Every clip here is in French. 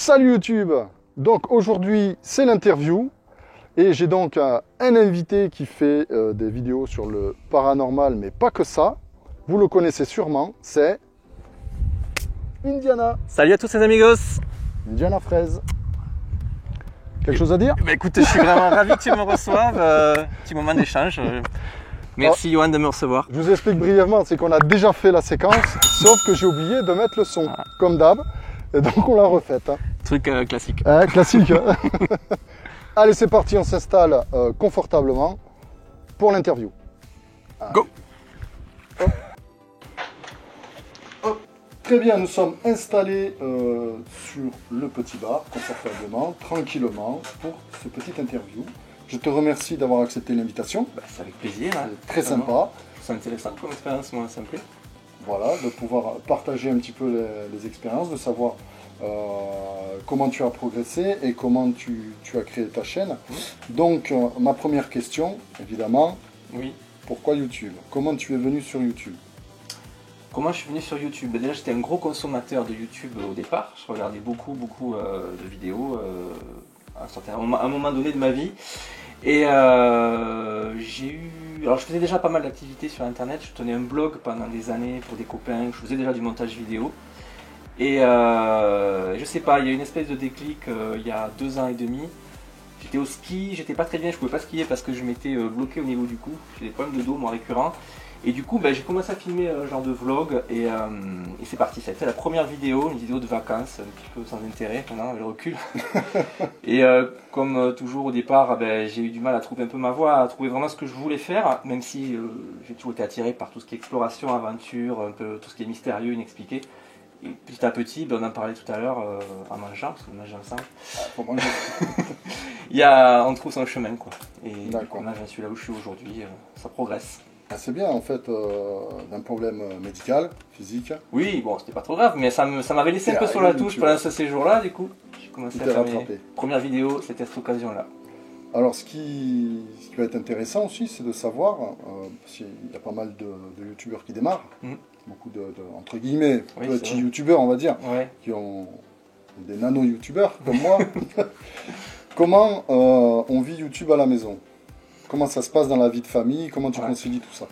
Salut YouTube. Donc aujourd'hui c'est l'interview et j'ai donc un invité qui fait des vidéos sur le paranormal, mais pas que ça. Vous le connaissez sûrement, c'est Indiana. Salut à tous les amigos. Indiana Fraise. Quelque chose à dire? Bah écoute, je suis vraiment ravi que tu me reçoives. Petit moment d'échange. Merci Johan de me recevoir. Je vous explique brièvement, c'est qu'on a déjà fait la séquence, sauf que j'ai oublié de mettre le son, comme d'hab. Et donc on l'a refaite. Hein. Truc classique. Classique. Hein. Allez, c'est parti, on s'installe confortablement pour l'interview. Go. Hop. Hop. Très bien, nous sommes installés sur le petit bar, confortablement, tranquillement, pour ce petit interview. Je te remercie d'avoir accepté l'invitation. Bah, c'est avec plaisir. Hein. Très sympa. C'est intéressant comme expérience, moi, ça me plaît. Voilà, de pouvoir partager un petit peu les expériences, de savoir comment tu as progressé et comment tu as créé ta chaîne. Donc, ma première question, évidemment, oui. Pourquoi YouTube? Comment tu es venu sur YouTube? Comment je suis venu sur YouTube? Déjà, j'étais un gros consommateur de YouTube au départ. Je regardais beaucoup de vidéos à un moment donné de ma vie. Et j'ai eu... Alors je faisais déjà pas mal d'activités sur internet, je tenais un blog pendant des années pour des copains, je faisais déjà du montage vidéo. Et je sais pas, il y a une espèce de déclic il y a 2 ans et demi. J'étais au ski, j'étais pas très bien, je pouvais pas skier parce que je m'étais bloqué au niveau du cou. J'ai des problèmes de dos moi récurrents. Et du coup j'ai commencé à filmer un genre de vlog et c'est parti. Ça a été la première vidéo, une vidéo de vacances, un petit peu sans intérêt, maintenant avec le recul. Et comme toujours au départ, j'ai eu du mal à trouver un peu ma voie, à trouver vraiment ce que je voulais faire, même si j'ai toujours été attiré par tout ce qui est exploration, aventure, un peu tout ce qui est mystérieux, inexpliqué. Et petit à petit, on en parlait tout à l'heure en mangeant, parce qu'on mange ensemble. Pour manger. On trouve son chemin quoi. Et j'en suis là où je suis aujourd'hui, ça progresse. C'est bien en fait d'un problème médical, physique. Oui, bon, c'était pas trop grave, mais ça m'avait laissé un peu sur la touche pendant ce séjour-là, du coup. J'ai commencé à faire mes premières vidéos, c'était à cette occasion-là. Alors ce qui va être intéressant aussi, c'est de savoir, parce qu'il y a pas mal de youtubeurs qui démarrent, beaucoup de entre guillemets, petits youtubeurs on va dire, qui ont des nano-youtubeurs comme moi. Comment on vit YouTube à la maison? Comment ça se passe dans la vie de famille? Comment tu concilies tout ça?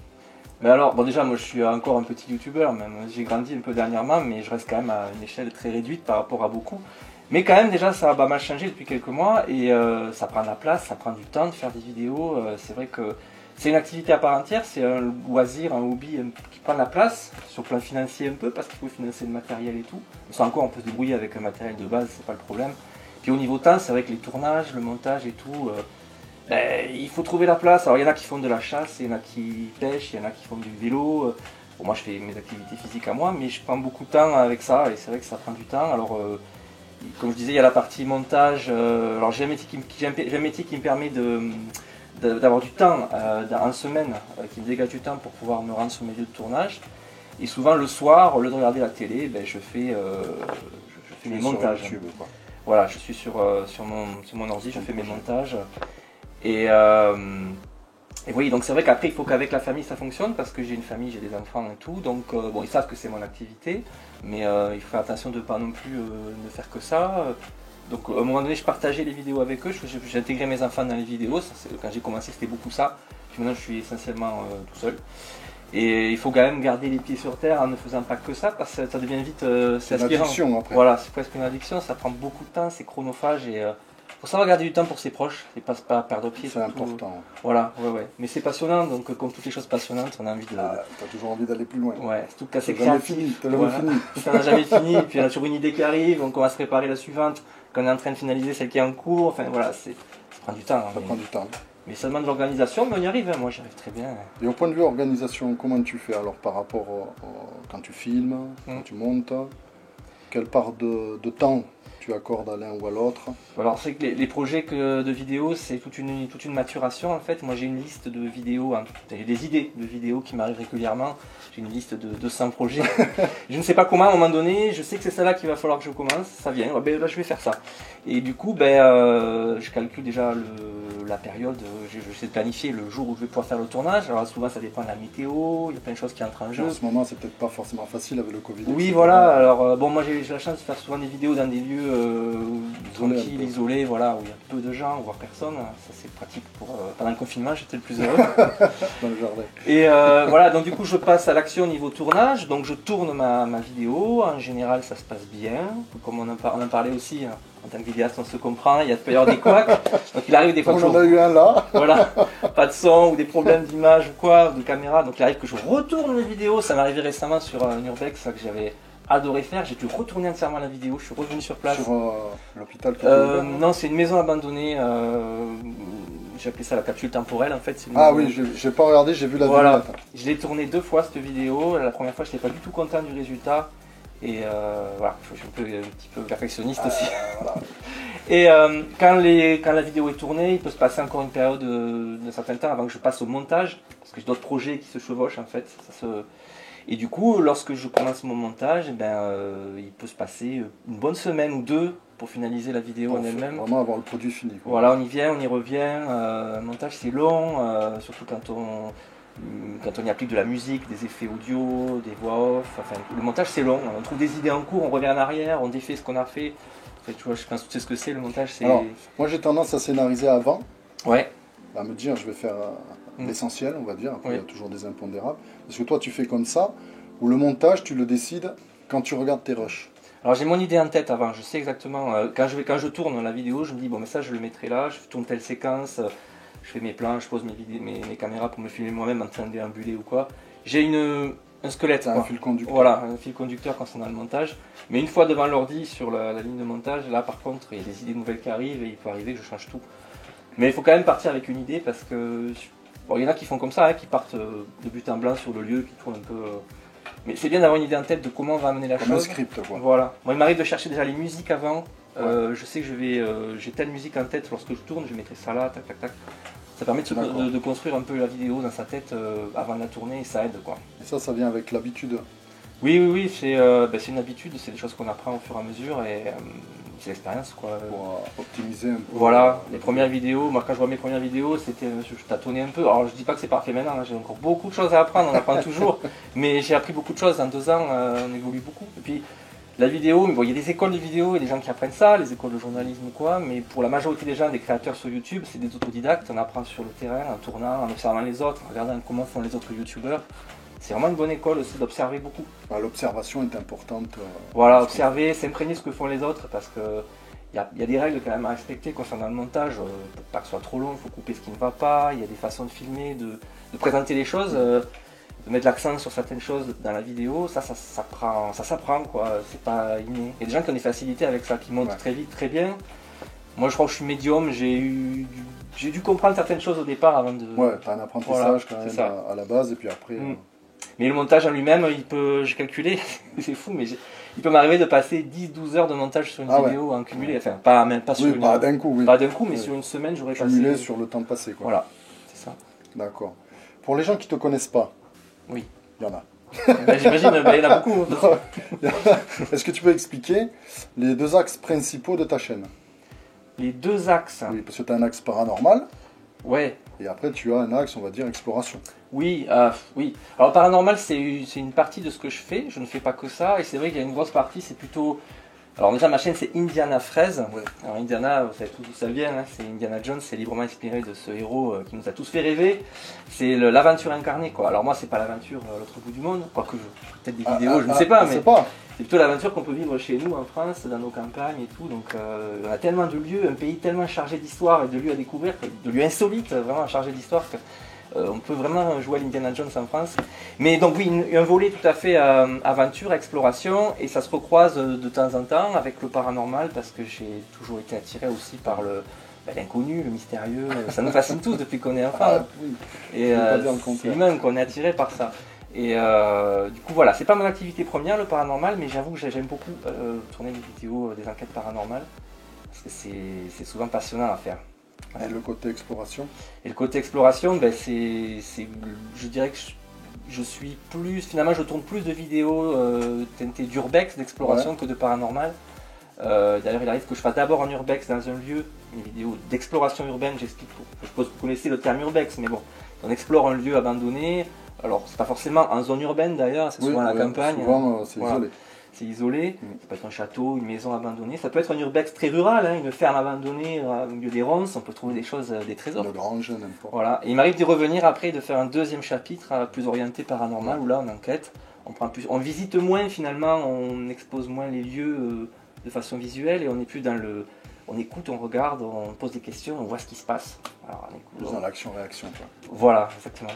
Alors, bon déjà, moi je suis encore un petit youtubeur, même j'ai grandi un peu dernièrement, mais je reste quand même à une échelle très réduite par rapport à beaucoup. Mais quand même, déjà, ça a pas mal changé depuis quelques mois et ça prend de la place, ça prend du temps de faire des vidéos. C'est vrai que c'est une activité à part entière, c'est un loisir, un hobby qui prend de la place, sur le plan financier un peu, parce qu'il faut financer le matériel et tout. Ça encore, on peut se débrouiller avec un matériel de base, c'est pas le problème. Puis au niveau temps, c'est vrai que les tournages, le montage et tout... il faut trouver la place. Alors il y en a qui font de la chasse, il y en a qui pêchent, il y en a qui font du vélo. Bon, moi je fais mes activités physiques à moi, mais je prends beaucoup de temps avec ça et c'est vrai que ça prend du temps. Alors comme je disais, il y a la partie montage. Alors j'ai un métier qui me permet d'avoir du temps en semaine, qui me dégage du temps pour pouvoir me rendre sur mes lieux de tournage. Et souvent le soir, au lieu de regarder la télé, je fais mes montages. YouTube, quoi. Voilà, je suis sur mon ordi, je fais mes montages. Et oui, donc c'est vrai qu'après il faut qu'avec la famille ça fonctionne parce que j'ai une famille, j'ai des enfants et tout, donc bon ils savent que c'est mon activité, mais il faut faire attention de ne pas non plus ne faire que ça. Donc à un moment donné je partageais les vidéos avec eux, j'ai intégré mes enfants dans les vidéos, quand j'ai commencé c'était beaucoup ça, puis maintenant je suis essentiellement tout seul. Et il faut quand même garder les pieds sur terre en ne faisant pas que ça parce que ça devient vite c'est une addiction après. Voilà, c'est presque une addiction, ça prend beaucoup de temps, c'est chronophage et faut savoir garder du temps pour ses proches, et pas perdre pied. C'est important. Voilà, ouais. Mais c'est passionnant, donc comme toutes les choses passionnantes, on a envie de... T'as toujours envie d'aller plus loin. Ouais, c'est tout cassé créatif. T'as jamais fini. Ça n'a jamais fini, puis on a toujours une idée qui arrive, donc on va se préparer la suivante, quand on est en train de finaliser celle qui est en cours, enfin voilà, ça prend du temps. Ça prend du temps. Mais ça demande de l'organisation, mais on y arrive, hein. Moi j'y arrive très bien. Et au point de vue organisation, comment tu fais alors par rapport quand tu filmes, quand tu montes? Quelle part de temps tu accordes à l'un ou à l'autre? Alors c'est que les projets de vidéos, c'est toute une maturation en fait. Moi j'ai une liste de vidéos, j'ai des idées de vidéos qui m'arrivent régulièrement. J'ai une liste de 200 projets. Je ne sais pas comment à un moment donné, je sais que c'est celle-là qu'il va falloir que je commence, ça vient, là je vais faire ça. Et du coup, je calcule déjà la période, j'essaie de planifier le jour où je vais pouvoir faire le tournage. Alors souvent ça dépend de la météo, il y a plein de choses qui entrent en jeu. En ce moment c'est peut-être pas forcément facile avec le Covid. Oui voilà, alors bon moi j'ai la chance de faire souvent des vidéos dans des lieux tranquilles, isolés, voilà, où il y a peu de gens, voire personne. Ça c'est pratique pour... pendant le confinement j'étais le plus heureux. Dans le jardin. Et voilà, donc du coup je passe à l'action au niveau tournage, donc je tourne ma vidéo, en général ça se passe bien, comme on en parlait aussi. En tant que vidéaste, on se comprend, il peut y avoir des couacs. Donc il arrive des fois que on en a eu un là. Voilà, pas de son ou des problèmes d'image ou quoi, de caméra. Donc il arrive que je retourne mes vidéos. Ça m'est arrivé récemment sur un urbex, ça que j'avais adoré faire. J'ai pu retourner entièrement la vidéo. Je suis revenu sur place. Sur l'hôpital non, c'est une maison abandonnée. J'ai appelé ça la capsule temporelle en fait. Ah oui, j'ai pas regardé, j'ai vu la vidéo. Je l'ai tournée 2 fois cette vidéo. La première fois, je n'étais pas du tout content du résultat. Et voilà, je suis un petit peu perfectionniste aussi. Voilà. Et quand la vidéo est tournée, il peut se passer encore une période d'un certain temps avant que je passe au montage, parce que j'ai d'autres projets qui se chevauchent en fait. Et du coup, lorsque je commence mon montage, il peut se passer une bonne semaine ou 2 pour finaliser la vidéo en elle-même. Vraiment avoir le produit fini. Quoi. Voilà, on y vient, on y revient. Le montage c'est long, surtout quand on y applique de la musique, des effets audio, des voix off, enfin, le montage c'est long, on trouve des idées en cours, on revient en arrière, on défait ce qu'on a fait. En fait, tu vois, je pense que tu sais ce que c'est le montage. Alors, moi j'ai tendance à scénariser avant, ouais. À me dire je vais faire l'essentiel, on va dire, après il y a toujours des impondérables. Parce que toi tu fais comme ça, ou le montage tu le décides quand tu regardes tes rushs. Alors j'ai mon idée en tête avant, je sais exactement, quand je tourne la vidéo, je me dis bon mais ça je le mettrai là, je tourne telle séquence. Je fais mes plans, je pose mes caméras pour me filmer moi-même en train de déambuler ou quoi. J'ai un squelette. Un fil conducteur. Voilà, un fil conducteur concernant le montage. Mais une fois devant l'ordi sur la ligne de montage, là par contre, il y a des idées nouvelles qui arrivent et il peut arriver que je change tout. Mais il faut quand même partir avec une idée parce que bon, il y en a qui font comme ça, qui partent de but en blanc sur le lieu, qui tournent un peu. Mais c'est bien d'avoir une idée en tête de comment on va amener la chose. Comme un script, quoi. Voilà. Moi, il m'arrive de chercher déjà les musiques avant. Je sais que j'ai telle musique en tête lorsque je tourne, je mettrai ça là, tac tac tac. Ça permet de construire un peu la vidéo dans sa tête avant de la tourner et ça aide quoi. Et ça vient avec l'habitude. Oui, c'est une habitude, c'est des choses qu'on apprend au fur et à mesure et c'est l'expérience quoi. Pour optimiser un peu. Voilà, les premières vidéos, moi quand je vois mes premières vidéos, je tâtonnais un peu. Alors je dis pas que c'est parfait maintenant, hein, j'ai encore beaucoup de choses à apprendre, on apprend toujours, mais j'ai appris beaucoup de choses en 2 ans, on évolue beaucoup. Et puis la vidéo, bon, il y a des écoles de vidéo et des gens qui apprennent ça, les écoles de journalisme ou quoi, mais pour la majorité des gens, des créateurs sur YouTube, c'est des autodidactes, on apprend sur le terrain, en tournant, en observant les autres, en regardant comment font les autres youtubeurs. C'est vraiment une bonne école aussi d'observer beaucoup. L'observation est importante. Voilà, observer, s'imprégner de ce que font les autres, parce que il y a des règles quand même à respecter concernant le montage, pour pas que ce soit trop long, il faut couper ce qui ne va pas, il y a des façons de filmer, de présenter les choses. De mettre l'accent sur certaines choses dans la vidéo, ça s'apprend quoi, c'est pas inné. Il y a des gens qui ont des facilités avec ça, qui montent très vite, très bien. Moi je crois que je suis médium, j'ai dû comprendre certaines choses au départ avant de... Ouais, t'as un apprentissage quand même à la base et puis après... Mais le montage en lui-même, j'ai calculé, c'est fou, mais il peut m'arriver de passer 10-12 heures de montage sur une vidéo en cumulé, enfin pas sur une... Pas d'un coup, Pas d'un coup, mais sur une semaine j'aurais passé... Cumulé sur le temps passé quoi. Voilà, c'est ça. D'accord. Pour les gens qui te connaissent pas, oui. Il y en a. J'imagine, il y en a beaucoup. Est-ce que tu peux expliquer les 2 axes principaux de ta chaîne? Les 2 axes? Oui, parce que tu as un axe paranormal. Ouais. Et après, tu as un axe, on va dire, exploration. Oui, oui. Alors, paranormal, c'est une partie de ce que je fais. Je ne fais pas que ça. Et c'est vrai qu'il y a une grosse partie, c'est plutôt... Alors déjà, ma chaîne, c'est Indiana Fraise. Ouais. Alors Indiana, vous savez tout d'où ça vient. Hein. C'est Indiana Jones, c'est librement inspiré de ce héros qui nous a tous fait rêver. C'est l'aventure incarnée, quoi. Alors moi, c'est pas l'aventure à l'autre bout du monde. Quoique, peut-être des vidéos, je ne sais pas. Mais c'est plutôt l'aventure qu'on peut vivre chez nous, en France, dans nos campagnes et tout. Donc, on a tellement de lieux, un pays tellement chargé d'histoire et de lieux à découvrir, de lieux insolites, vraiment chargés d'histoire. On peut vraiment jouer à l'Indiana Jones en France. Mais donc oui, un volet tout à fait aventure, exploration, et ça se recroise de temps en temps avec le paranormal, parce que j'ai toujours été attiré aussi par l'inconnu, le mystérieux. Ça nous fascine tous depuis qu'on est enfant. Oui. Et c'est humain qu'on est attiré par ça. Et du coup voilà, c'est pas mon activité première le paranormal, mais j'avoue que j'aime beaucoup tourner des vidéos, des enquêtes paranormales, parce que c'est souvent passionnant à faire. Et le côté exploration? Et le côté exploration, je dirais que je suis plus, finalement je tourne plus de vidéos teintées d'urbex, d'exploration que de paranormal. D'ailleurs, il arrive que je fasse d'abord un urbex dans un lieu, une vidéo d'exploration urbaine, j'explique tout. Je suppose que vous connaissez le terme urbex, mais bon, on explore un lieu abandonné. Alors, c'est pas forcément en zone urbaine d'ailleurs, c'est souvent à la campagne. Souvent, c'est isolé. C'est isolé, ça peut être un château, une maison abandonnée, ça peut être un urbex très rural, hein, une ferme abandonnée au milieu des ronces, on peut trouver des choses, des trésors. Une grange, n'importe. Voilà, et il m'arrive d'y revenir après, de faire un deuxième chapitre plus orienté paranormal, où là on enquête, on visite moins finalement, on expose moins les lieux de façon visuelle, et on n'est plus dans le... On écoute, on regarde, on pose des questions, on voit ce qui se passe. Alors, on écoute, dans l'action-réaction. Voilà, exactement.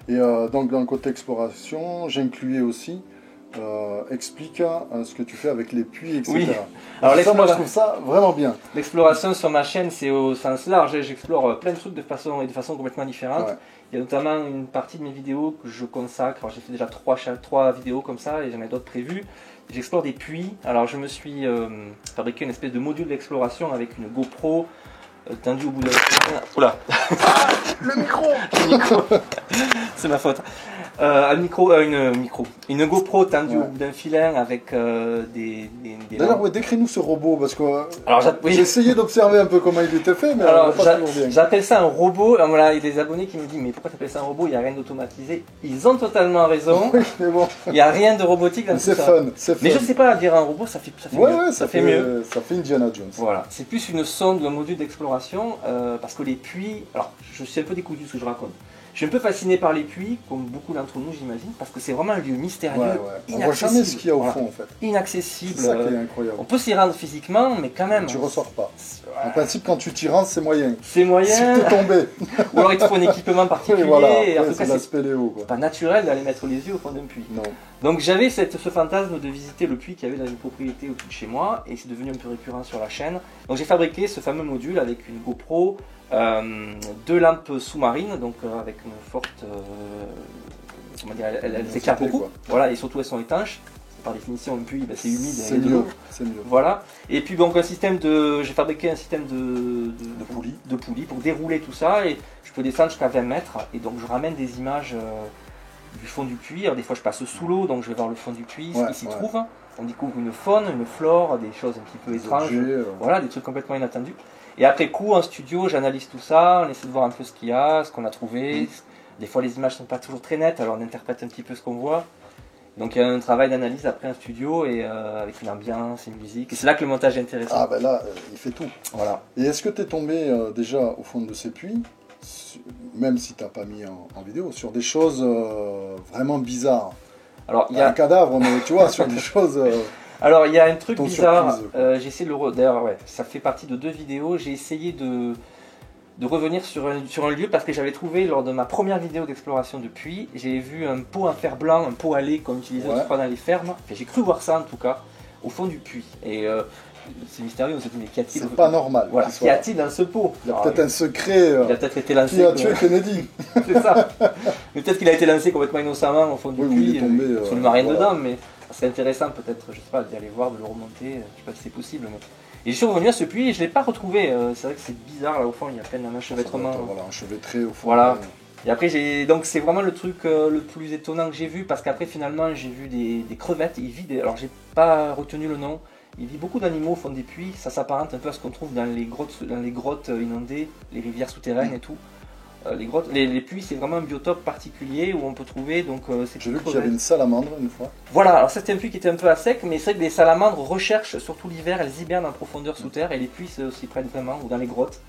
Et donc dans le côté exploration, j'incluais aussi... explique ce que tu fais avec les puits, etc. Oui. Alors, ça, moi, je trouve ça vraiment bien. L'exploration sur ma chaîne, c'est au sens large. J'explore plein de trucs de façon complètement différente. Ouais. Il y a notamment une partie de mes vidéos que je consacre. J'ai fait déjà trois vidéos comme ça et j'en ai d'autres prévues. J'explore des puits. Alors, je me suis fabriqué une espèce de module d'exploration avec une GoPro tendue au bout d'un... Oula. Ah, le micro. Le micro. C'est ma faute. Une GoPro tendue au bout d'un filin avec des D'ailleurs, décris-nous ce robot, parce que j'ai essayé d'observer un peu comment il était fait, mais alors, pas toujours bien. J'appelle ça un robot. Voilà, il y a des abonnés qui me disent, mais pourquoi tu appelles ça un robot? Il n'y a rien d'automatisé. Ils ont totalement raison. Oui, mais bon. Il n'y a rien de robotique dans tout ça. C'est fun. Mais je sais pas, dire un robot, ça fait mieux. Ça fait mieux. Ça fait Indiana Jones. Voilà, c'est plus une sonde ou un module d'exploration, parce que les puits... Alors, je suis un peu décousu de ce que je raconte. Je suis un peu fasciné par les puits, comme beaucoup d'entre nous j'imagine, parce que c'est vraiment un lieu mystérieux, inaccessible. On voit jamais ce qu'il y a au fond en fait. Inaccessible. C'est ça qui est incroyable. On peut s'y rendre physiquement, mais quand même... Tu ressors pas. En principe, quand tu t'y rends, c'est moyen. C'est moyen. Si t'es tombé. Ou alors il te faut un équipement particulier. Voilà. En tout cas, c'est pas naturel d'aller mettre les yeux au fond d'un puits. Non. Donc j'avais ce fantasme de visiter le puits qu'il y avait dans une propriété au-dessus de chez moi, et c'est devenu un peu récurrent sur la chaîne. Donc j'ai fabriqué ce fameux module avec une GoPro, 2 lampes sous-marines, donc avec une forte... comment dire, elles éclairent beaucoup. Voilà, et surtout elles sont étanches. Par définition, un puits, c'est humide. C'est mieux. Voilà. Et puis donc j'ai fabriqué un système de poulies pour dérouler tout ça, et je peux descendre jusqu'à 20 mètres, et donc je ramène des images du fond du puits. Alors des fois je passe sous l'eau, donc je vais voir le fond du puits, ce qui s'y trouve. On découvre une faune, une flore, des choses un petit peu étranges, voilà, des trucs complètement inattendus. Et après coup, en studio, j'analyse tout ça, on essaie de voir un peu ce qu'il y a, ce qu'on a trouvé. Des fois les images sont pas toujours très nettes, alors on interprète un petit peu ce qu'on voit. Donc il y a un travail d'analyse après un studio, et avec une ambiance, une musique. Et c'est là que le montage est intéressant. Ah ben là, il fait tout. Voilà. Et est-ce que tu es tombé déjà au fond de ces puits, même si tu n'as pas mis en vidéo, sur des choses vraiment bizarres? Alors, il y a un cadavre, mais tu vois, sur des choses... Alors il y a un truc bizarre, j'ai essayé de le... D'ailleurs, ça fait partie de 2 vidéos. J'ai essayé de revenir sur un lieu, parce que j'avais trouvé lors de ma première vidéo d'exploration de puits, j'ai vu un pot en fer blanc, un pot à lait comme utilisé autrefois dans les fermes. Enfin, j'ai cru voir ça en tout cas, au fond du puits. Et c'est mystérieux, on se dit, mais qu'y a-t-il? C'est pas normal. Voilà, qu'y a-t-il dans ce pot? Il y a peut-être un secret il a peut-être été lancé, qui a tué Kennedy. C'est ça. Mais peut-être qu'il a été lancé complètement innocemment au fond du puits, sur le marine dedans, mais c'est intéressant peut-être, je sais pas, d'y aller voir, de le remonter, je sais pas si c'est possible. Mais... Et je suis revenu à ce puits et je ne l'ai pas retrouvé. C'est vrai que c'est bizarre, là au fond, il y a plein d'enchevêtrement. Voilà, enchevêtré au fond. Voilà. Et après, donc c'est vraiment le truc le plus étonnant que j'ai vu, parce qu'après finalement j'ai vu des crevettes, ils vivent alors j'ai pas retenu le nom, il vit beaucoup d'animaux au fond des puits, ça s'apparente un peu à ce qu'on trouve dans les grottes inondées, les rivières souterraines et tout. Les puits, c'est vraiment un biotope particulier où on peut trouver donc j'ai vu qu'il y avait une salamandre une fois. Voilà, alors c'était un puits qui était un peu à sec, mais c'est vrai que les salamandres recherchent, surtout l'hiver, elles hibernent en profondeur sous terre, et les puits s'y prennent vraiment, ou dans les grottes.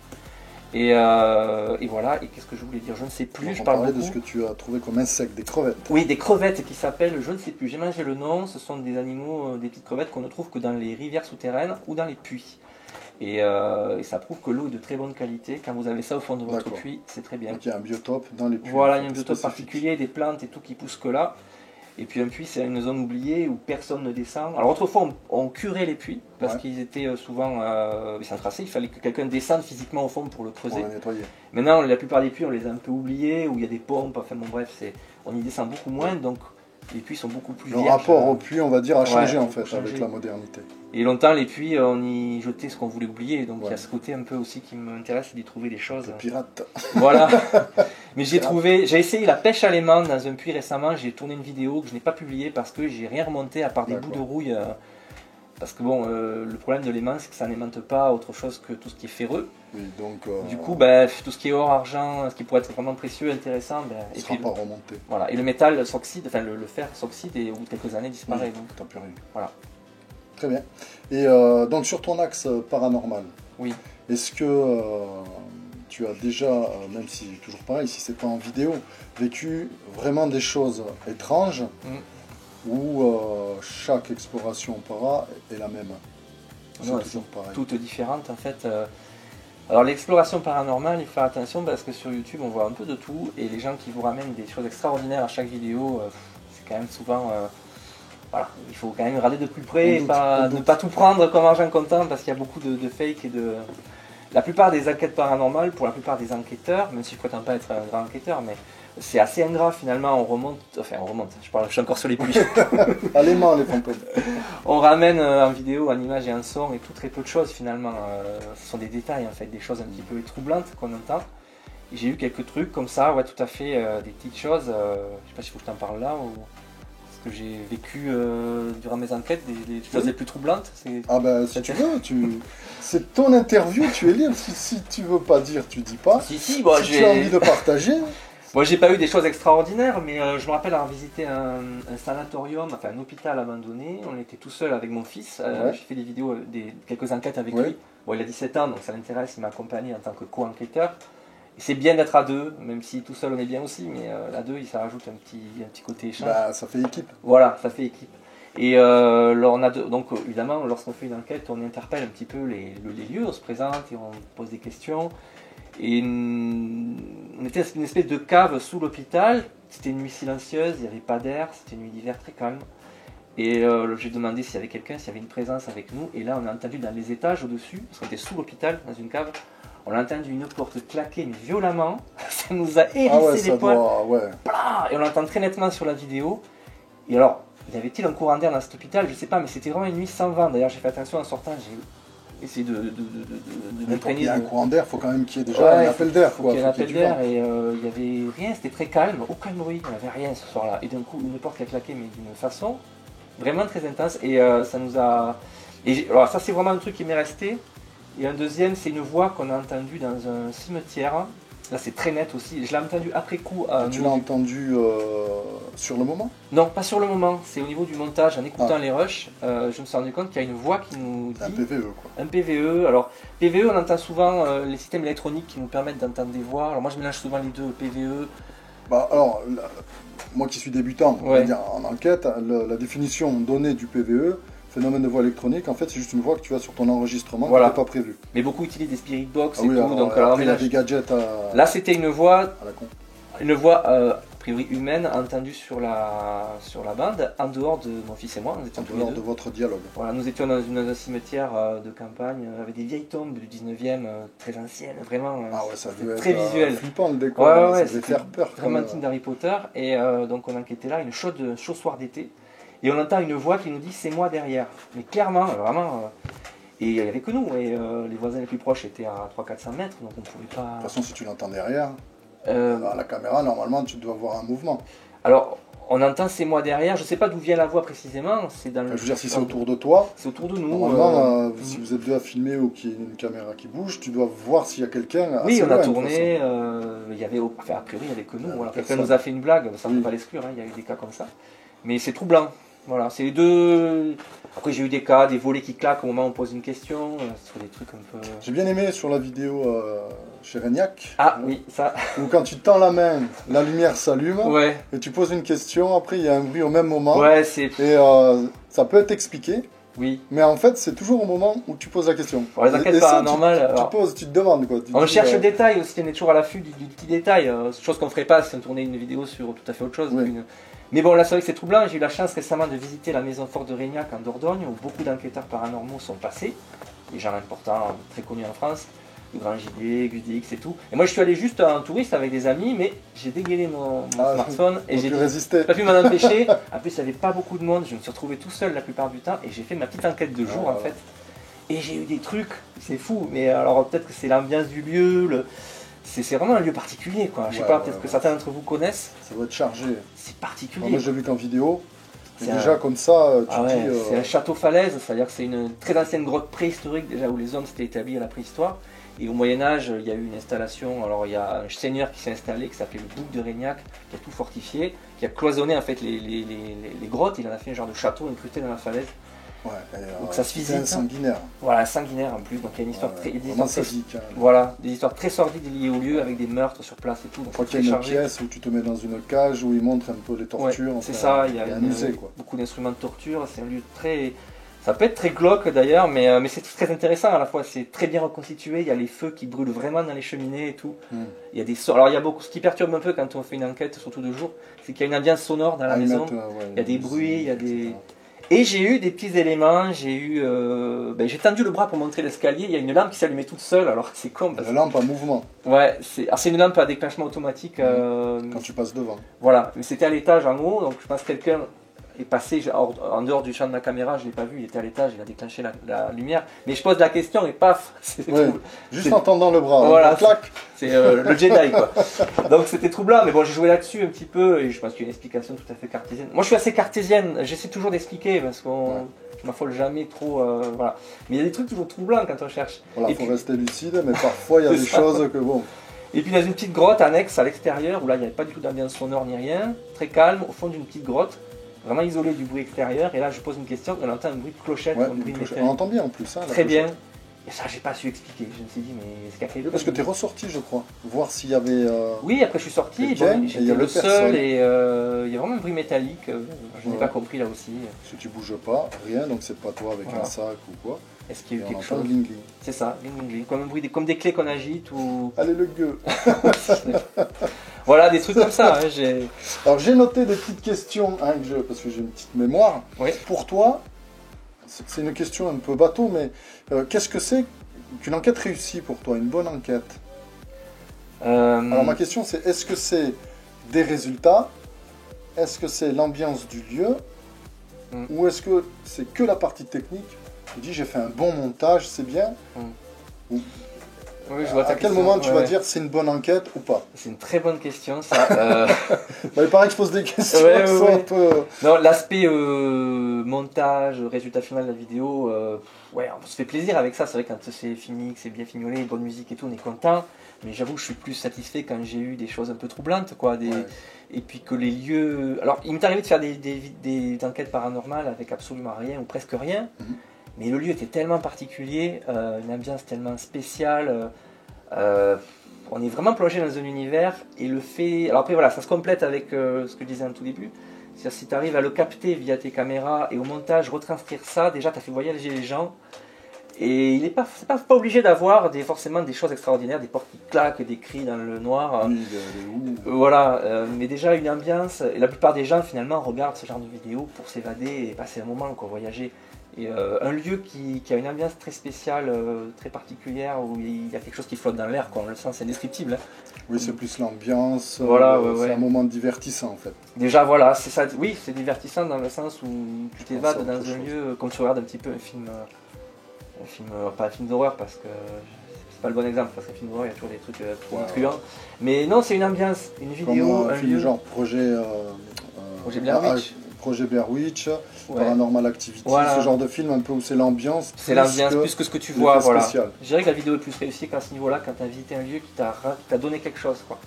Et voilà, et qu'est-ce que je voulais dire? Je ne sais plus. Alors, je parlais de ce que tu as trouvé comme insecte, des crevettes. Oui, des crevettes qui s'appellent, je ne sais plus, j'ai mangé le nom, ce sont des animaux, des petites crevettes qu'on ne trouve que dans les rivières souterraines ou dans les puits. Et ça prouve que l'eau est de très bonne qualité. Quand vous avez ça au fond de votre puits, c'est très bien. Donc il y a un biotope dans les puits. Voilà, il y a un biotope particulier, des plantes et tout qui poussent que là. Et puis un puits, c'est une zone oubliée où personne ne descend. Alors autrefois, on curait les puits, parce qu'ils étaient souvent sans tracé. Il fallait que quelqu'un descende physiquement au fond pour le creuser. Pour le nettoyer. Maintenant, la plupart des puits, on les a un peu oubliés, où il y a des pompes. Enfin bon, bref, on y descend beaucoup moins. Donc les puits sont beaucoup plus vierges. Le rapport au puits, on va dire, a changé en fait avec la modernité. Et longtemps, les puits, on y jetait ce qu'on voulait oublier. Donc il y a ce côté un peu aussi qui m'intéresse, c'est d'y trouver des choses. Le pirate. Voilà. Mais j'ai essayé la pêche à l'aimant dans un puits récemment. J'ai tourné une vidéo que je n'ai pas publiée parce que j'ai rien remonté à part des bouts de rouille Parce que bon, le problème de l'aimant, c'est que ça n'aimante pas autre chose que tout ce qui est ferreux. Oui, donc, du coup, tout ce qui est or, argent, ce qui pourrait être vraiment précieux, intéressant, ne sera pas remonté. Voilà. Et le métal s'oxyde, enfin le fer s'oxyde et au bout de quelques années disparaît. Oui, donc. t'as plus rien. Voilà. Très bien. Et donc sur ton axe paranormal, oui. Est-ce que tu as déjà, même si toujours pareil, si c'est pas en vidéo, vécu vraiment des choses étranges où chaque exploration para est la même? Non, c'est toutes différentes en fait. Alors l'exploration paranormale, il faut faire attention parce que sur YouTube on voit un peu de tout et les gens qui vous ramènent des choses extraordinaires à chaque vidéo, c'est quand même souvent... voilà, il faut quand même regarder de plus près et ne pas tout prendre comme argent comptant parce qu'il y a beaucoup de fake et de... La plupart des enquêtes paranormales, pour la plupart des enquêteurs, même si je ne prétends pas être un grand enquêteur, mais c'est assez ingrat finalement, on remonte, je suis encore sur les puits. Allez, les fantômes. On ramène en vidéo, en image et en son et tout très peu de choses finalement. Ce sont des détails en fait, des choses un petit peu troublantes qu'on entend. J'ai eu quelques trucs comme ça, ouais, tout à fait, des petites choses, je ne sais pas s'il faut que je t'en parle là ou... que j'ai vécu durant mes enquêtes, des choses les plus troublantes. Ah ben si tu veux, c'est ton interview, tu es libre. Si tu veux pas dire, tu dis pas. Si, tu as envie de partager. Moi j'ai pas eu des choses extraordinaires, mais je me rappelle avoir visité un sanatorium, enfin un hôpital abandonné. On était tout seul avec mon fils. J'ai fait des vidéos, quelques enquêtes avec lui. Bon, il a 17 ans, donc ça l'intéresse, il m'a accompagné en tant que co-enquêteur. C'est bien d'être à deux, même si tout seul on est bien aussi, mais à deux ça rajoute un petit côté échange. Bah, ça fait équipe. Voilà, ça fait équipe. Et donc évidemment, lorsqu'on fait une enquête, on interpelle un petit peu les lieux, on se présente et on pose des questions. Et on était dans une espèce de cave sous l'hôpital, c'était une nuit silencieuse, il n'y avait pas d'air, c'était une nuit d'hiver très calme. Et j'ai demandé s'il y avait quelqu'un, s'il y avait une présence avec nous, et là on a entendu dans les étages au-dessus, parce qu'on était sous l'hôpital, dans une cave, on a entendu une porte claquer mais violemment, ça nous a hérissé les poils, et on l'entend très nettement sur la vidéo. Et alors, y avait-il un courant d'air dans cet hôpital? Je sais pas, mais c'était vraiment une nuit sans vent. D'ailleurs, j'ai fait attention en sortant, j'ai essayé de m'imprégner. Il y a un courant d'air, il faut quand même qu'il y ait déjà un appel d'air. Il y a un appel d'air et il n'y avait rien, c'était très calme, aucun bruit, il n'y avait rien ce soir-là. Et d'un coup, une porte qui a claqué, mais d'une façon vraiment très intense. Et ça nous a. Alors, ça, c'est vraiment un truc qui m'est resté. Et un deuxième, c'est une voix qu'on a entendue dans un cimetière. Là, c'est très net aussi. Je l'ai entendu après coup. Tu l'as entendu sur le moment? Non, pas sur le moment. C'est au niveau du montage. En écoutant les rushs, je me suis rendu compte qu'il y a une voix qui nous dit... Un PVE, quoi. Un PVE. Alors, PVE, on entend souvent les systèmes électroniques qui nous permettent d'entendre des voix. Alors, moi, je mélange souvent les deux, PVE. Bah, alors, moi qui suis débutant, on va dire, en enquête, la définition donnée du PVE, phénomène de voix électronique, en fait, c'est juste une voix que tu as sur ton enregistrement qui n'est pas prévu. Mais beaucoup utilisent des spirit box et tout. Donc, il y a des gadgets là, c'était une voix, à la con. Une voix a priori humaine entendue sur la bande, en dehors de mon fils et moi. Nous étions en dehors de votre dialogue. Voilà, nous étions dans un cimetière de campagne avec des vieilles tombes du 19e, très anciennes, vraiment. Ah ouais, ça devait très être visuel. Flippant le décor, ça devait faire peur. Vraiment digne d'Harry Potter. Et donc on enquêtait là, une chaud soir d'été. Et on entend une voix qui nous dit « c'est moi derrière ». Mais clairement, vraiment... et il n'y avait que nous, et les voisins les plus proches étaient à 300-400 mètres, donc on ne pouvait pas... De toute façon, si tu l'entends derrière, à la caméra, normalement, tu dois voir un mouvement. Alors, on entend « c'est moi derrière », je ne sais pas d'où vient la voix précisément. C'est dans je veux dire, si c'est autour de toi... C'est autour de nous. Normalement, si vous êtes deux à filmer ou qu'il y a une caméra qui bouge, tu dois voir s'il y a quelqu'un... Oui, on a tourné, il y avait... Enfin, a priori, il n'y avait que nous. Voilà. Quelqu'un nous a fait une blague, ça ne peut pas l'exclure, il y a eu des cas comme ça. Mais c'est troublant. Voilà, c'est les deux. Après, j'ai eu des cas, des volets qui claquent au moment où on pose une question, sur des trucs un peu. J'ai bien aimé sur la vidéo chez Régnac. Ah oui, ça. Où quand tu tends la main, la lumière s'allume. Ouais. Et tu poses une question, après il y a un bruit au même moment. Ouais, c'est. Et ça peut être expliqué. Oui. Mais en fait, c'est toujours au moment où tu poses la question. Pour les enquêtes paranormales. Tu te demandes quoi. On cherche le détail aussi, on est toujours à l'affût du petit détail. Chose qu'on ne ferait pas si on tournait une vidéo sur tout à fait autre chose. Oui. Mais bon, là c'est vrai que c'est troublant. J'ai eu la chance récemment de visiter la maison forte de Régnac en Dordogne, où beaucoup d'enquêteurs paranormaux sont passés. Des gens importants, très connus en France. Le Grand JD, GusDX et tout. Et moi je suis allé juste en touriste avec des amis, mais j'ai dégainé mon smartphone et j'ai pas pu m'en empêcher. En plus il n'y avait pas beaucoup de monde, je me suis retrouvé tout seul la plupart du temps et j'ai fait ma petite enquête de jour en fait. Et j'ai eu des trucs, c'est fou, mais alors peut-être que c'est l'ambiance du lieu, c'est vraiment un lieu particulier quoi. Je sais pas, peut-être que certains d'entre vous connaissent. Ça doit être chargé. C'est particulier. Moi je l'ai vu qu'en vidéo. Déjà comme ça, tu dis... C'est un château falaise, c'est-à-dire que c'est une très ancienne grotte préhistorique déjà où les hommes s'étaient établis à la préhistoire. Et au Moyen-Âge, il y a eu une installation, alors il y a un seigneur qui s'est installé, qui s'appelait le Duc de Régnac, qui a tout fortifié, qui a cloisonné en fait les grottes, il en a fait un genre de château incrusté dans la falaise. Ouais, donc ça se visite. Un sanguinaire. Voilà, un sanguinaire en plus, donc il y a une histoire très... Sadique, hein. Voilà, des histoires très sordides liées au lieu, avec des meurtres sur place et tout. Donc je crois qu'il y a une pièce où tu te mets dans une cage, où ils montrent un peu les tortures. C'est ça, il y a un musée, quoi. Beaucoup d'instruments de torture, c'est un lieu très... Ça peut être très glauque d'ailleurs, mais c'est très intéressant à la fois. C'est très bien reconstitué. Il y a les feux qui brûlent vraiment dans les cheminées et tout. Il y a des sons. Alors il y a beaucoup. Ce qui perturbe un peu quand on fait une enquête, surtout de jour, c'est qu'il y a une ambiance sonore dans la maison. Il y a des bruits, il y a des. Et j'ai eu des petits éléments. J'ai tendu le bras pour montrer l'escalier. Il y a une lampe qui s'allumait toute seule. Alors c'est con. La lampe en mouvement. Ouais, c'est une lampe à déclenchement automatique. Quand tu passes devant. Voilà, mais c'était à l'étage en haut, donc je pense que quelqu'un est passé en dehors du champ de ma caméra, je ne l'ai pas vu, il était à l'étage, il a déclenché la lumière. Mais je pose la question et paf, juste en tendant le bras, voilà, clac. C'est le Jedi quoi. Donc c'était troublant, mais bon j'ai joué là-dessus un petit peu et je pense qu'il y a une explication tout à fait cartésienne. Moi je suis assez cartésienne, j'essaie toujours d'expliquer parce qu'on je m'affole jamais trop, voilà. Mais il y a des trucs toujours troublants quand on cherche. Voilà, il faut rester lucide, mais parfois il y a des choses que bon... Et puis dans une petite grotte annexe à l'extérieur, où là il n'y avait pas du tout d'ambiance sonore ni rien, très calme, au fond d'une petite grotte, vraiment isolé du bruit extérieur. Et là je pose une question, on entend un bruit de clochette, un bruit métallique. On entend bien en plus. Hein, très bien. Et ça j'ai pas su expliquer, je me suis dit mais c'est qu'a fait parce que tu es ressorti je crois, voir s'il y avait... Oui après je suis sorti, j'étais le seul et il y a vraiment un bruit métallique, je n'ai pas compris là aussi. Si tu bouges pas, rien, donc c'est pas toi avec un sac ou quoi. Est-ce qu'il y a eu quelque chose? Gling gling. C'est ça, gling gling, comme un bruit, comme des clés qu'on agite ou... Allez le gueux. Voilà, des trucs comme ça. Hein, alors j'ai noté des petites questions, hein, parce que j'ai une petite mémoire. Oui. Pour toi, c'est une question un peu bateau, mais qu'est-ce que c'est qu'une enquête réussie pour toi, une bonne enquête? Alors ma question c'est, est-ce que c'est des résultats? Est-ce que c'est l'ambiance du lieu? Ou est-ce que c'est que la partie technique? Tu dis j'ai fait un bon montage, c'est bien? Oui, je vois à quel moment tu vas dire c'est une bonne enquête ou pas? C'est une très bonne question ça. Il paraît que je pose des questions un peu... Non, l'aspect montage, résultat final de la vidéo, on se fait plaisir avec ça. C'est vrai quand c'est fini, que c'est bien fignolé, bonne musique et tout, on est content. Mais j'avoue que je suis plus satisfait quand j'ai eu des choses un peu troublantes, quoi. Et puis que les lieux... Alors, il m'est arrivé de faire des enquêtes paranormales avec absolument rien ou presque rien. Mais le lieu était tellement particulier, une ambiance tellement spéciale, on est vraiment plongé dans un univers et le fait... Alors après voilà, ça se complète avec ce que je disais en tout début, c'est-à-dire si tu arrives à le capter via tes caméras et au montage retranscrire ça, déjà tu as fait voyager les gens et il n'est pas obligé d'avoir forcément des choses extraordinaires, des portes qui claquent, des cris dans le noir, voilà, mais déjà une ambiance, et la plupart des gens finalement regardent ce genre de vidéos pour s'évader et passer un moment, quoi, voyager. Et un lieu qui a une ambiance très spéciale, très particulière, où il y a quelque chose qui flotte dans l'air, on le sent, c'est indescriptible. Hein. Oui, c'est plus l'ambiance, voilà, c'est un moment divertissant en fait. Déjà voilà, c'est ça, oui, c'est divertissant dans le sens où tu t'évades dans un lieu, comme tu regardes un petit peu un film, pas un film d'horreur parce que c'est pas le bon exemple, parce qu'un film d'horreur il y a toujours des trucs trop truands. Mais non, c'est une ambiance, une vidéo, comme un film lieu. Genre Projet Blair Witch. Projet Blair Witch, Paranormal Activity, ce genre de film un peu où c'est l'ambiance. C'est l'ambiance plus que ce que tu vois. Voilà. Je dirais que la vidéo est plus réussie qu'à ce niveau-là, quand tu as visité un lieu qui t'a donné quelque chose, quoi.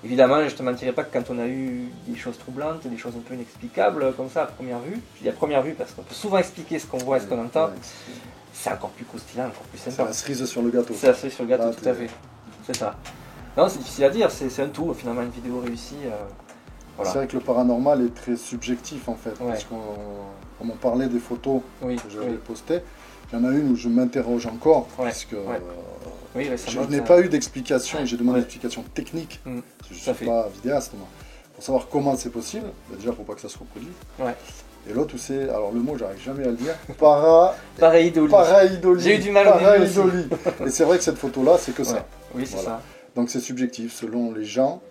Évidemment, je ne te mentirais pas que quand on a eu des choses troublantes, des choses un peu inexplicables, comme ça à première vue, je dis à première vue parce qu'on peut souvent expliquer ce qu'on voit et ce qu'on entend, c'est encore plus croustillant, encore plus sympa. C'est la cerise sur le gâteau. C'est la cerise sur le gâteau, tout à fait. C'est ça. Non, c'est difficile à dire, c'est un tout, finalement, une vidéo réussie. Voilà. C'est vrai que le paranormal est très subjectif en fait, parce qu'on m'en parlait des photos que j'avais postées. Il y en a une où je m'interroge encore, puisque je n'ai pas eu d'explication, et j'ai demandé une explication technique, parce que je ne suis pas vidéaste moi, pour savoir comment c'est possible, déjà pour pas que ça se reproduise. Et l'autre où c'est, alors le mot j'arrive jamais à le dire, pareidolie. J'ai eu du mal à le dire. Et c'est vrai que cette photo là c'est que ça. Oui c'est ça. Donc c'est subjectif selon les gens.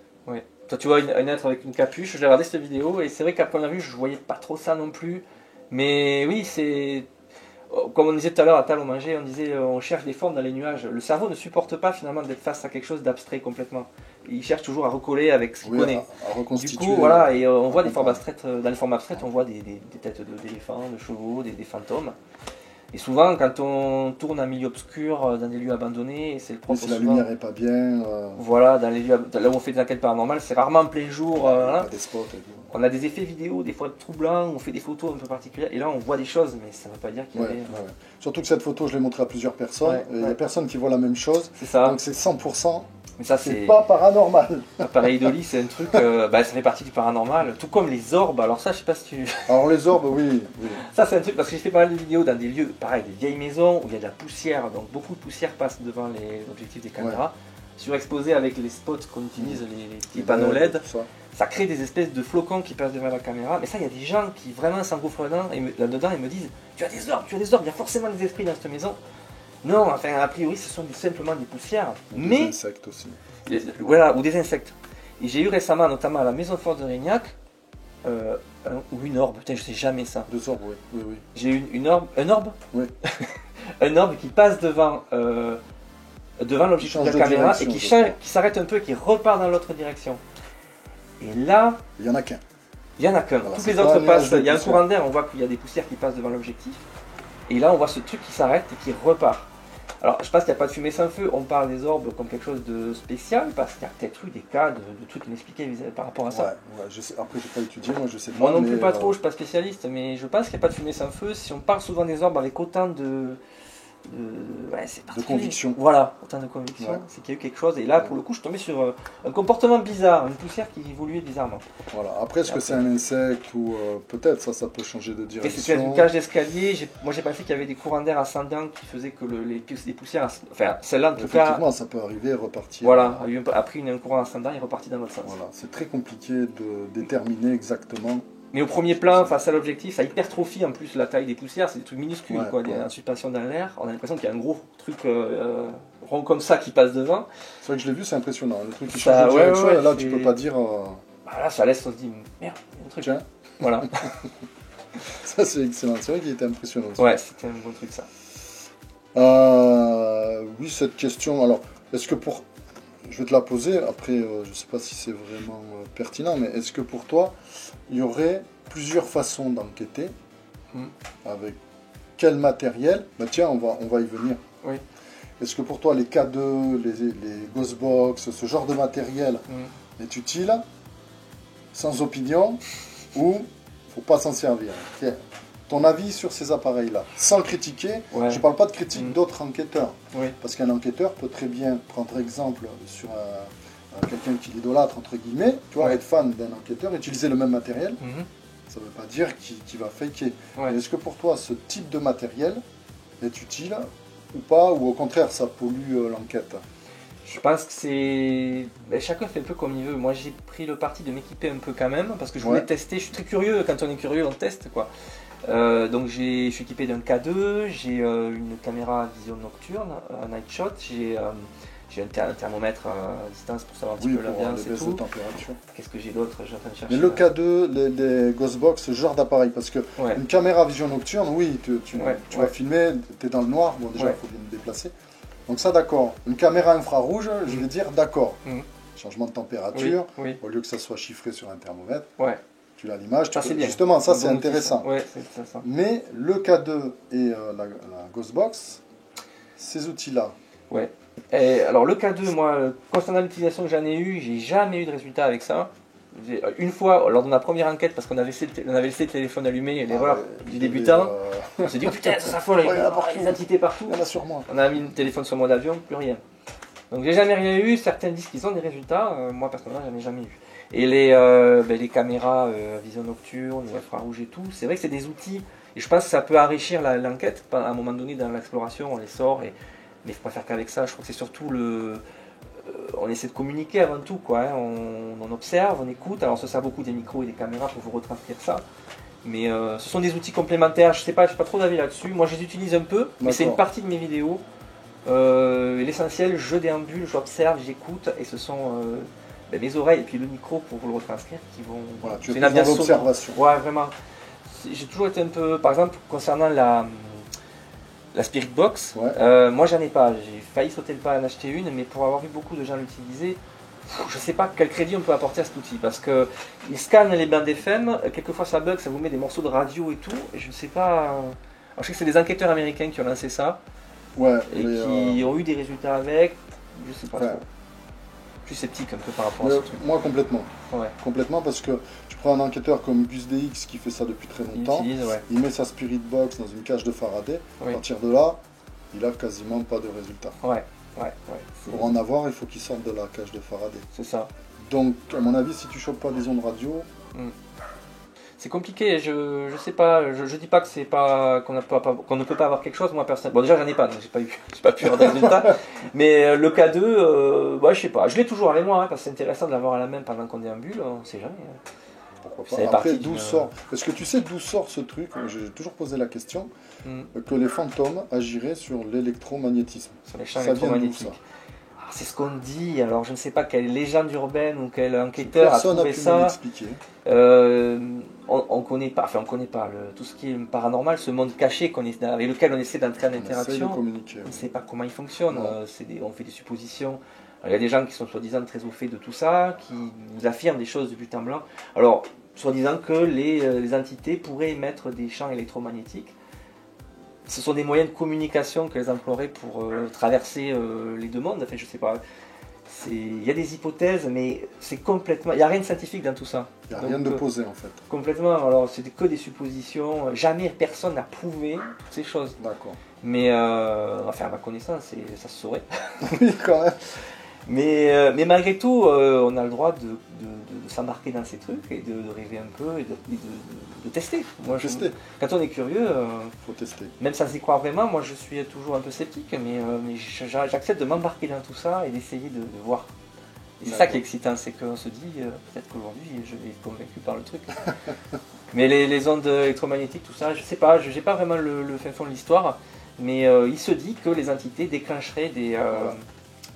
Toi, tu vois un être avec une capuche, j'ai regardé cette vidéo et c'est vrai qu'à première vue je voyais pas trop ça non plus. Mais oui, c'est... comme on disait tout à l'heure à table, on mangeait, on disait on cherche des formes dans les nuages. Le cerveau ne supporte pas finalement d'être face à quelque chose d'abstrait complètement. Il cherche toujours à recoller avec ce qu'il connaît. À reconstituer. Du coup, voilà, et on voit des formes abstraites, dans les formes abstraites, on voit des têtes d'éléphants, de chevaux, des fantômes. Et souvent, quand on tourne en milieu obscur, dans des lieux abandonnés, c'est le propre. Si la lumière n'est pas bien. Voilà, dans les lieux, là où on fait des enquêtes paranormales, c'est rarement en plein jour. Voilà. Des spots et tout. On a des effets vidéo, des fois troublants, on fait des photos un peu particulières, et là on voit des choses, mais ça ne veut pas dire qu'il y avait... Surtout que cette photo, je l'ai montrée à plusieurs personnes, et il n'y a personne qui voit la même chose. C'est ça. Donc c'est 100%. Mais ça, c'est pas paranormal. L'appareil Dolly, c'est un truc, ça fait partie du paranormal, tout comme les orbes. Alors ça, je sais pas si tu... Alors les orbes, oui. Ça, c'est un truc, parce que j'ai fait pas mal de vidéos dans des lieux, pareil, des vieilles maisons, où il y a de la poussière, donc beaucoup de poussière passe devant les objectifs des caméras. Surexposé avec les spots qu'on utilise, les petits panneaux LED, ça crée des espèces de flocons qui passent devant la caméra. Mais ça, il y a des gens qui vraiment s'engouffrent là-dedans et me disent « Tu as des orbes, il y a forcément des esprits dans cette maison. » Non, enfin, a priori, ce sont simplement des poussières. Des insectes aussi. Voilà, ou des insectes. Et j'ai eu récemment, notamment à la maison forte de Régnac, ou une orbe, putain, je sais jamais ça. Deux orbes, oui. J'ai eu une orbe, un orbe. Oui. Un orbe qui passe devant l'objectif de la caméra et qui s'arrête un peu et qui repart dans l'autre direction. Et là... Il n'y en a qu'un. Il n'y en a qu'un. Voilà, tous les autres passent. Il y a un courant d'air, on voit qu'il y a des poussières qui passent devant l'objectif. Et là, on voit ce truc qui s'arrête et qui repart. Alors, je pense qu'il n'y a pas de fumée sans feu. On parle des orbes comme quelque chose de spécial parce qu'il y a peut-être eu des cas de trucs inexpliqués par rapport à ça. Ouais, je sais. Après, je n'ai pas étudié, moi je sais pas. Moi non plus, pas trop, je ne suis pas spécialiste, mais je pense qu'il n'y a pas de fumée sans feu. Si on parle souvent des orbes avec autant de conviction. Voilà, autant de conviction, c'est qu'il y a eu quelque chose. Et là, pour le coup, je suis tombé sur un comportement bizarre, une poussière qui évoluait bizarrement. Voilà. Après, est-ce que c'est un insecte ou peut-être ça peut changer de direction. Et c'était une cage d'escalier. Moi, j'ai pensé qu'il y avait des courants d'air ascendants qui faisaient que les poussières, enfin, celle-là en tout cas. Effectivement, ça peut arriver et repartir. Voilà, après un courant ascendant, il est reparti dans l'autre sens. Voilà, c'est très compliqué de déterminer exactement. Mais au premier plan, face à l'objectif, ça hypertrophie en plus la taille des poussières, c'est des trucs minuscules, en suspension dans l'air. On a l'impression qu'il y a un gros truc rond comme ça qui passe devant. C'est vrai que je l'ai vu, c'est impressionnant. Le truc qui change de direction, et là tu peux pas dire. Là, ça laisse, on se dit, merde, il y a un truc. Tiens. Voilà. Ça, c'est excellent. C'est vrai qu'il était impressionnant. Ouais, c'était un bon truc, ça. Oui, cette question. Alors, est-ce que pour. Je vais te la poser, après je ne sais pas si c'est vraiment pertinent, mais est-ce que pour toi, il y aurait plusieurs façons d'enquêter avec quel matériel? Tiens, on va y venir. Oui. Est-ce que pour toi, les K2, les Ghostbox, ce genre de matériel est utile, sans opinion, ou faut pas s'en servir? Ton avis sur ces appareils-là, sans critiquer, je ne parle pas de critique d'autres enquêteurs, parce qu'un enquêteur peut très bien prendre exemple sur quelqu'un qui l'idolâtre, entre guillemets, tu vois, être fan d'un enquêteur, utiliser le même matériel, ça ne veut pas dire qu'il va faker. Est-ce que pour toi, ce type de matériel est utile ou pas, ou au contraire, ça pollue l'enquête? Je pense que c'est... chacun fait un peu comme il veut. Moi, j'ai pris le parti de m'équiper un peu quand même, parce que je voulais tester, je suis très curieux, quand on est curieux, on teste, quoi. Donc je suis équipé d'un K2, j'ai une caméra vision nocturne, un night shot, j'ai un thermomètre à distance pour savoir un petit peu l'ambiance et tout. Qu'est-ce que j'ai d'autre? Je suis en train de chercher. Mais le K2, les Ghostbox, ce genre d'appareil, parce que une caméra vision nocturne, oui, tu vas filmer, tu es dans le noir, bon déjà il faut bien me déplacer. Donc ça d'accord. Une caméra infrarouge, je vais dire d'accord. Changement de température, au lieu que ça soit chiffré sur un thermomètre. Tu as l'image, justement ça c'est intéressant. Ça. Mais le K2 et la Ghostbox, ces outils-là. Alors le K2, moi, concernant l'utilisation que j'en ai eu, j'ai jamais eu de résultat avec ça. Une fois, lors de ma première enquête, parce qu'on avait laissé le téléphone allumé, l'erreur du débutant, on s'est dit putain, ça s'affole, il y a une identité partout. Il y en a sur moi. On a mis le téléphone sur mode avion, plus rien. Donc j'ai jamais rien eu, certains disent qu'ils ont des résultats, moi personnellement j'en ai jamais eu. Et les caméras vision nocturne ou infrarouge et tout, c'est vrai que c'est des outils, et je pense que ça peut enrichir l'enquête, à un moment donné dans l'exploration, on les sort, mais il ne faut pas faire qu'avec ça, je crois que c'est surtout on essaie de communiquer avant tout, quoi, hein. On observe, on écoute, alors on se sert beaucoup des micros et des caméras pour vous retranscrire ça, mais ce sont des outils complémentaires, je sais pas trop d'avis là-dessus, moi je les utilise un peu, mais c'est une partie de mes vidéos. L'essentiel, je déambule, j'observe, j'écoute, et ce sont mes oreilles et puis le micro pour vous le retranscrire qui vont... Voilà, tu es dans l'observation. Ouais, vraiment. J'ai toujours été un peu... Par exemple, concernant La Spirit Box, moi j'en ai pas, j'ai failli sauter le pas à en acheter une, mais pour avoir vu beaucoup de gens l'utiliser, je sais pas quel crédit on peut apporter à cet outil, parce que il scanne les bandes FM, quelquefois ça bug, ça vous met des morceaux de radio et tout, et je ne sais pas... Alors je sais que c'est des enquêteurs américains qui ont lancé ça, et qui ont eu des résultats avec, je sais pas trop. Je suis sceptique un peu par rapport à ce truc. Moi complètement. Complètement, parce que tu prends un enquêteur comme GusDX qui fait ça depuis très longtemps, il met sa Spirit Box dans une cage de Faraday, à partir de là, il a quasiment pas de résultat. Pour en avoir, il faut qu'il sorte de la cage de Faraday. C'est ça. Donc, à mon avis, si tu chopes pas des ondes radio... C'est compliqué, je sais pas, je dis pas que c'est pas qu'on ne peut pas avoir quelque chose, moi personnellement. Bon déjà j'en ai pas, donc j'ai pas pu avoir de résultat. Mais le K2, je sais pas, je l'ai toujours avec moi, parce que c'est intéressant de l'avoir à la main pendant qu'on déambule, on sait jamais. Pourquoi pas. Après, d'où sort... Est-ce que tu sais d'où sort ce truc? J'ai toujours posé la question, que les fantômes agiraient sur l'électromagnétisme. Sur les champs électromagnétiques. C'est ce qu'on dit, alors je ne sais pas quelle légende urbaine ou quel enquêteur a trouvé ça. On connaît pas, tout ce qui est paranormal, ce monde caché avec lequel on essaie d'entrer en interaction. On ne sait pas comment il fonctionne, on fait des suppositions. Il y a des gens qui sont soi-disant très au fait de tout ça, qui nous affirment des choses de but en blanc. Alors, soi-disant que les entités pourraient émettre des champs électromagnétiques. Ce sont des moyens de communication qu'elles emploieraient pour traverser les deux mondes. Enfin, je sais pas. Il y a des hypothèses, mais c'est complètement... Il n'y a rien de scientifique dans tout ça. Il n'y a rien de posé, en fait. Complètement. Alors, c'est que des suppositions. Jamais personne n'a prouvé ces choses. D'accord. Mais, enfin, à ma connaissance, ça se saurait. Oui, quand même. Mais malgré tout, on a le droit de s'embarquer dans ces trucs et de rêver un peu et de tester. Quand on est curieux, faut tester. Même sans y croire vraiment, moi je suis toujours un peu sceptique, mais j'accepte de m'embarquer dans tout ça et d'essayer de voir. Et c'est ça qui est excitant, c'est qu'on se dit, peut-être qu'aujourd'hui je vais être convaincu par le truc. Mais les ondes électromagnétiques, tout ça, je sais pas, j'ai pas vraiment le fin fond de l'histoire, mais il se dit que les entités déclencheraient des...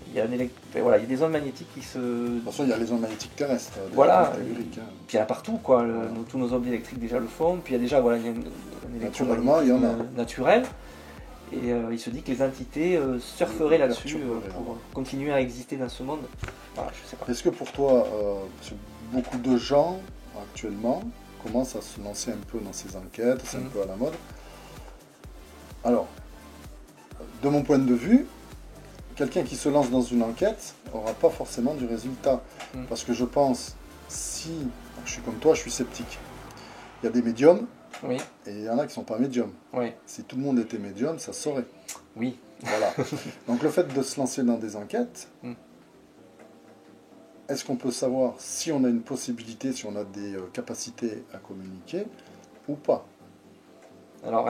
Il y a des ondes magnétiques qui se... De toute façon, il y a les ondes magnétiques terrestres. Voilà. Puis il y en a partout, quoi. Tous nos objets électriques déjà le font. Puis il y a déjà un électromagnétisme naturel. Et il se dit que les entités surferaient là-dessus pour continuer à exister dans ce monde. Voilà, je sais pas. Est-ce que pour toi, beaucoup de gens actuellement commencent à se lancer un peu dans ces enquêtes, c'est un peu à la mode. Alors, de mon point de vue, quelqu'un qui se lance dans une enquête n'aura pas forcément du résultat. Parce que je pense, si je suis comme toi, je suis sceptique. Il y a des médiums, et il y en a qui ne sont pas médiums. Si tout le monde était médium, ça se saurait. Oui. Voilà. Donc le fait de se lancer dans des enquêtes, est-ce qu'on peut savoir si on a une possibilité, si on a des capacités à communiquer ou pas? Alors,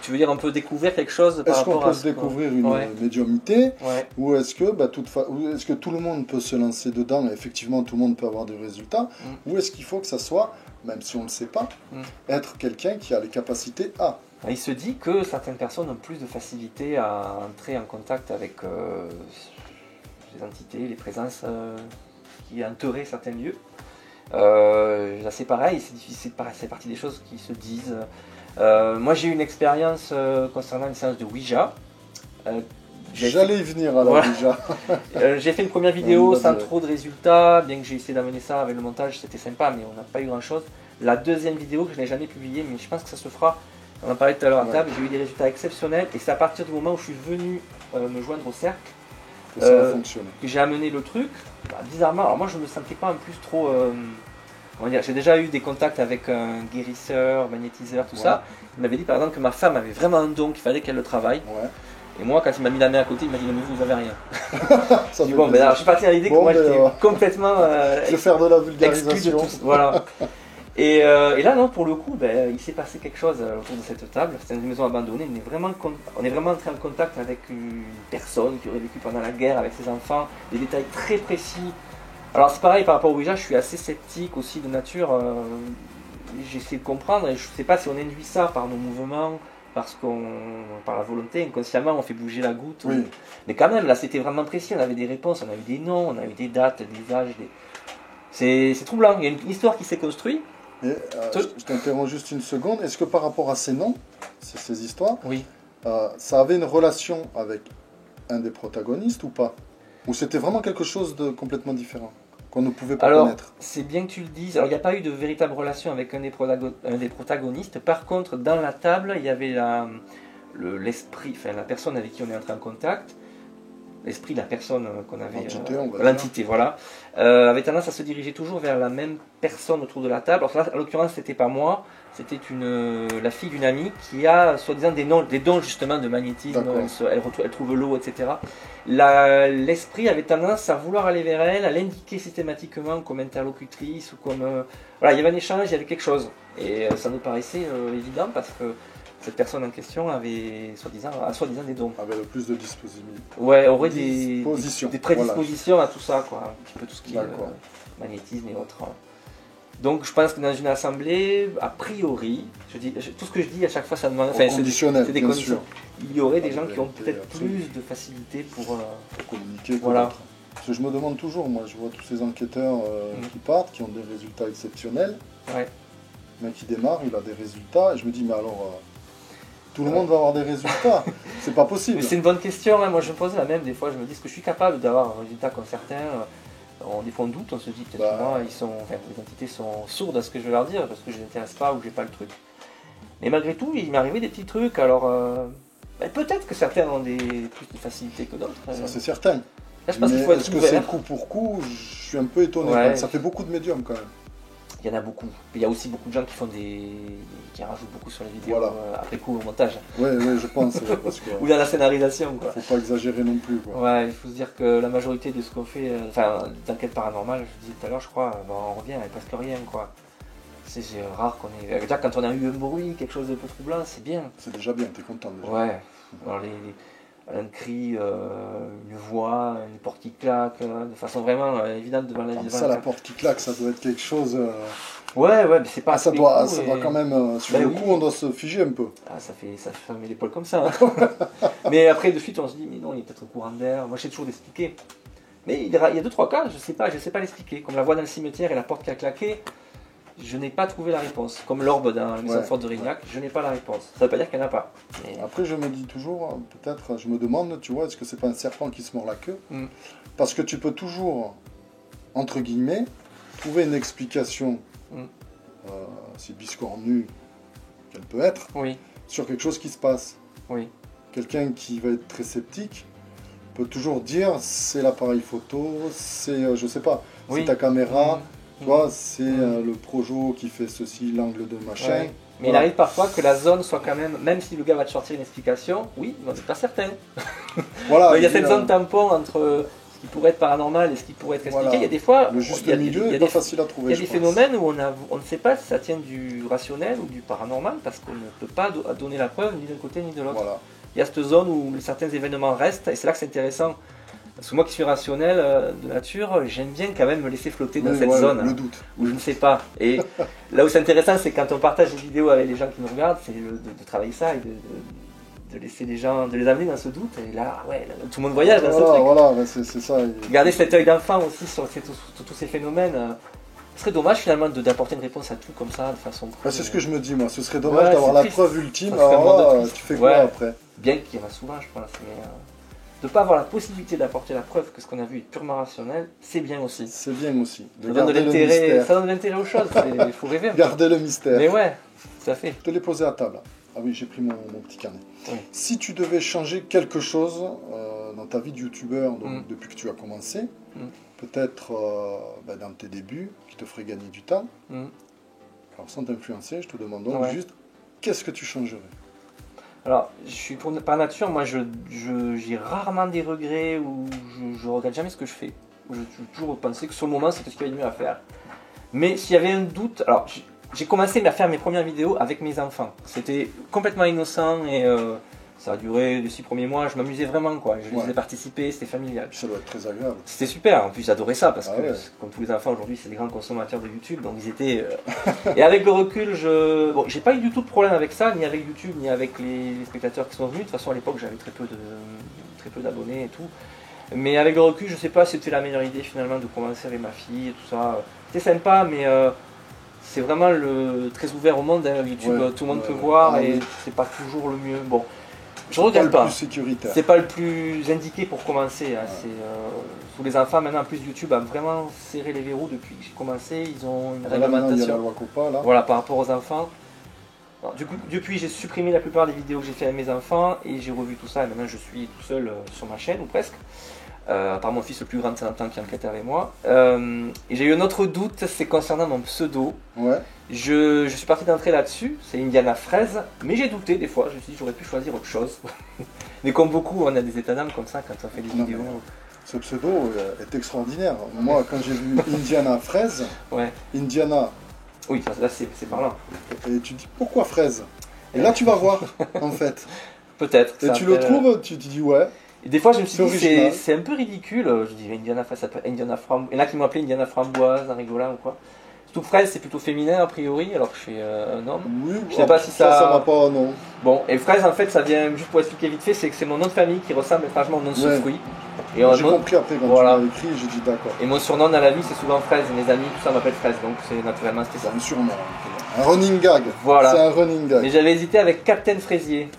tu veux dire on peut découvrir quelque chose par rapport à... Est-ce qu'on peut se découvrir une médiumnité ou est-ce que tout le monde peut se lancer dedans et effectivement tout le monde peut avoir des résultats ou est-ce qu'il faut que ça soit, même si on ne le sait pas, être quelqu'un qui a les capacités à... Il se dit que certaines personnes ont plus de facilité à entrer en contact avec les entités, les présences qui hanteraient certains lieux. Là c'est pareil, c'est difficile, c'est partie des choses qui se disent... moi j'ai eu une expérience concernant une séance de Ouija. J'allais y venir à la Ouija. J'ai fait une première vidéo sans trop de résultats, bien que j'ai essayé d'amener ça avec le montage, c'était sympa, mais on n'a pas eu grand chose. La deuxième vidéo que je n'ai jamais publiée, mais je pense que ça se fera, on en parlait tout à l'heure à table, j'ai eu des résultats exceptionnels et c'est à partir du moment où je suis venu me joindre au cercle que j'ai amené le truc. Bizarrement, alors moi je me sentais pas en plus trop... j'ai déjà eu des contacts avec un guérisseur, magnétiseur, tout ça. Il m'avait dit par exemple que ma femme avait vraiment un don, qu'il fallait qu'elle le travaille. Et moi, quand il m'a mis la main à côté, il m'a dit non mais vous avez rien. Alors, je suis parti à l'idée que moi j'étais complètement je vais faire de la vulgarisation. De tout, voilà. Et là non, pour le coup, il s'est passé quelque chose autour de cette table. C'est une maison abandonnée. On est vraiment entré en contact avec une personne qui aurait vécu pendant la guerre avec ses enfants. Des détails très précis. Alors c'est pareil par rapport au Ouija, je suis assez sceptique aussi de nature, j'essaie de comprendre et je ne sais pas si on induit ça par nos mouvements, par la volonté, inconsciemment on fait bouger la goutte, mais quand même là c'était vraiment précis, on avait des réponses, on a eu des noms, on a eu des dates, des âges, c'est troublant, il y a une histoire qui s'est construite Et, je t'interromps juste une seconde. Est-ce que par rapport à ces noms, ces histoires, oui. Ça avait une relation avec un des protagonistes ou pas? Ou c'était vraiment quelque chose de complètement différent qu'on ne pouvait pas connaître? C'est bien que tu le dises. Alors, il n'y a pas eu de véritable relation avec un des protagonistes. Par contre, dans la table, il y avait l'esprit, enfin la personne avec qui on est entré en contact. L'esprit de la personne qu'on avait, l'entité, voilà, avait tendance à se diriger toujours vers la même personne autour de la table. Alors là, en l'occurrence, c'était pas moi, c'était la fille d'une amie qui a soi-disant des dons justement de magnétisme, elle trouve l'eau, etc. L'esprit avait tendance à vouloir aller vers elle, à l'indiquer systématiquement comme interlocutrice ou comme... voilà, il y avait un échange, il y avait quelque chose. Et ça nous paraissait évident parce que cette personne en question avait soi-disant des dons. Avait le plus de dispositions. Ouais, aurait des prédispositions à tout ça, quoi. Un petit peu tout ce qui est magnétisme et autres. Donc je pense que dans une assemblée, a priori, tout ce que je dis à chaque fois, ça demande. Enfin, c'est des conditions. Il y aurait des gens qui ont peut-être plus de facilité pour communiquer. Voilà. Parce que je me demande toujours, moi je vois tous ces enquêteurs qui partent, qui ont des résultats exceptionnels. Ouais. Le mec qui démarre, il a des résultats, et je me dis, mais alors. Tout le monde va avoir des résultats, c'est pas possible. C'est une bonne question, hein. Moi je me pose la même, des fois je me dis, est-ce que je suis capable d'avoir un résultat comme certains des fois on doute, on se dit peut-être que moi, les entités sont sourdes à ce que je vais leur dire, parce que je ne les intéresse pas ou que j'ai pas le truc. Mais malgré tout, il m'est arrivé des petits trucs, alors peut-être que certains ont plus de facilité que d'autres. Ça c'est certain. Là, je pense qu'il faut être ouvert. Est-ce que c'est coup pour coup? Je suis un peu étonné, ouais. Ça fait beaucoup de médiums quand même. Il y en a beaucoup. Il y a aussi beaucoup de gens qui font qui rajoutent beaucoup sur les vidéos après coup au montage. Oui, je pense. Parce que, ou dans la scénarisation. Il ne faut pas exagérer non plus. Quoi. Ouais, il faut se dire que la majorité de ce qu'on fait, d'enquête paranormale, je disais tout à l'heure, je crois, on revient avec presque rien. Quoi. C'est rare qu'on ait. Déjà, quand on a eu un bruit, quelque chose de peu troublant, c'est bien. C'est déjà bien, t'es content déjà. Ouais. Alors, un cri, une voix, une porte qui claque, de façon vraiment évidente devant la vie. Ça, la porte qui claque, ça doit être quelque chose. Ouais, mais c'est pas. Ça doit quand même. Sur le coup, on doit se figer un peu. Ah, ça fait fermer l'épaule comme ça. Hein. Mais après, de suite, on se dit, mais non, il y a peut-être un courant d'air. Moi, j'essaie toujours d'expliquer. Mais il y a 2-3 cas, je sais pas l'expliquer. Comme la voix dans le cimetière et la porte qui a claqué. Je n'ai pas trouvé la réponse. Comme l'orbe dans la maison forte de Rignac, je n'ai pas la réponse. Ça ne veut pas dire qu'il n'y en a pas. Mais... Après, je me dis toujours, peut-être, je me demande, tu vois, est-ce que c'est pas un serpent qui se mord la queue? Parce que tu peux toujours, entre guillemets, trouver une explication, si biscornue qu'elle peut être, sur quelque chose qui se passe. Oui. Quelqu'un qui va être très sceptique peut toujours dire, c'est l'appareil photo, c'est, je sais pas, c'est ta caméra. Tu vois, c'est le projo qui fait ceci, l'angle de machin. Ouais. Mais il arrive parfois que la zone soit quand même si le gars va te sortir une explication, oui, mais c'est pas certain. Voilà, il y a cette zone tampon entre ce qui pourrait être paranormal et ce qui pourrait être expliqué. Il y a des fois, le juste milieu est pas facile à trouver. Il y a des phénomènes où on ne sait pas si ça tient du rationnel ou du paranormal parce qu'on ne peut pas donner la preuve ni d'un côté ni de l'autre. Voilà. Il y a cette zone où certains événements restent et c'est là que c'est intéressant. Parce que moi qui suis rationnel de nature, j'aime bien quand même me laisser flotter dans cette zone le doute. Où je ne sais pas. Et là où c'est intéressant, c'est quand on partage des vidéos avec les gens qui nous regardent, c'est de travailler ça et de laisser les gens, de les amener dans ce doute. Et là, tout le monde voyage dans ce truc. Voilà, c'est ça. Garder cet œil d'enfant aussi sur tous ces phénomènes. Ce serait dommage finalement d'apporter une réponse à tout comme ça de façon. C'est ce que je me dis moi. Ce serait dommage d'avoir la preuve ultime. Alors là, tu fais quoi après? Bien qu'il y en a souvent, je pense. Mais, de ne pas avoir la possibilité d'apporter la preuve que ce qu'on a vu est purement rationnel, c'est bien aussi. C'est bien aussi. Ça donne de l'intérêt aux choses, il faut rêver. Garder le mystère. Mais ouais, tout à fait. Je te l'ai posé à table. Ah oui, j'ai pris mon petit carnet. Oui. Si tu devais changer quelque chose dans ta vie de youtubeur, depuis que tu as commencé, peut-être dans tes débuts, qui te ferait gagner du temps, alors sans t'influencer, je te demande donc juste, qu'est-ce que tu changerais? Alors, je suis par nature, moi, j'ai rarement des regrets ou je regrette jamais ce que je fais. Je toujours pensé que sur le moment, c'était ce qu'il y avait de mieux à faire. Mais s'il y avait un doute, alors j'ai commencé à faire mes premières vidéos avec mes enfants. C'était complètement innocent et ça a duré les 6 premiers mois. Je m'amusais vraiment, quoi. Je les faisais participer, c'était familial. Ça doit être très agréable. C'était super. En plus, j'adorais ça parce que, comme tous les enfants aujourd'hui, c'est des grands consommateurs de YouTube, donc ils étaient. Et avec le recul, j'ai pas eu du tout de problème avec ça, ni avec YouTube, ni avec les spectateurs qui sont venus. De toute façon, à l'époque, j'avais très peu d'abonnés et tout. Mais avec le recul, je sais pas si c'était la meilleure idée finalement de commencer avec ma fille et tout ça. C'était sympa, mais c'est vraiment très ouvert au monde, hein, YouTube, tout le monde peut voir et c'est pas toujours le mieux. Bon, je regrette pas. C'est pas le plus indiqué pour commencer. Hein. Tous les enfants maintenant, en plus YouTube a vraiment serré les verrous depuis que j'ai commencé. Ils ont une réglementation. Il y a la loi Copa, là. Voilà, par rapport aux enfants. Alors, du coup, depuis, j'ai supprimé la plupart des vidéos que j'ai fait avec mes enfants et j'ai revu tout ça. Et maintenant, je suis tout seul sur ma chaîne ou presque. À part mon fils le plus grand de 50 ans qui enquête avec moi. Et j'ai eu un autre doute, c'est concernant mon pseudo. Ouais. Je suis parti d'entrer là-dessus, c'est Indiana Fraise, mais j'ai douté des fois, je me suis dit j'aurais pu choisir autre chose. Mais comme beaucoup, on a des états d'âme comme ça quand on fait des vidéos. Ce pseudo est extraordinaire. Moi, quand j'ai vu Indiana Fraise, Indiana... Oui, là c'est parlant. Et tu dis pourquoi Fraise? Et là tu vas voir, en fait. Peut-être. Et tu le trouves, tu te dis ouais. Et des fois, je me suis dit, c'est un peu ridicule. Je dis, Indiana Fraise, ça s'appelle Indiana Framboise. Il y en a qui m'ont appelé Indiana Framboise, un rigolant ou quoi. Surtout Fraise, c'est plutôt féminin a priori, alors que je suis un homme. Oui, je sais pas si ça va pas, non. Bon, et Fraise, en fait, ça vient, juste pour expliquer vite fait, c'est que c'est mon nom de famille qui ressemble étrangement au nom de ce fruit. J'ai compris après quand tu l'as écrit, j'ai dit d'accord. Et mon surnom dans la vie, c'est souvent Fraise. Mes amis, tout ça m'appelle Fraise, donc c'est naturellement c'était ça. C'est un surnom. Un running gag. Voilà. C'est un running gag. Mais j'avais hésité avec Captain Fraisier.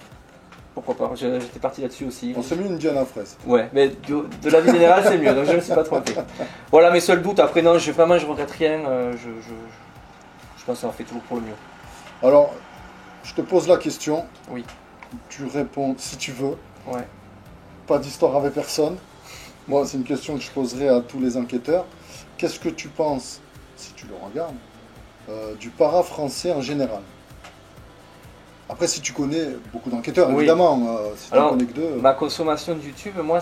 Pourquoi pas, j'étais parti là-dessus aussi. On s'est mis une Diana Fraise. Ouais, mais de la vie générale, c'est mieux, donc je ne me suis pas trompé. Voilà mes seuls doutes. Après, non, je regrette rien. Je pense que ça en fait toujours pour le mieux. Alors, je te pose la question. Oui. Tu réponds si tu veux. Ouais. Pas d'histoire avec personne. Moi, c'est une question que je poserai à tous les enquêteurs. Qu'est-ce que tu penses, si tu le regardes, du para français en général? Après, si tu connais beaucoup d'enquêteurs, évidemment, si tu connais que deux... Ma consommation de YouTube, moi,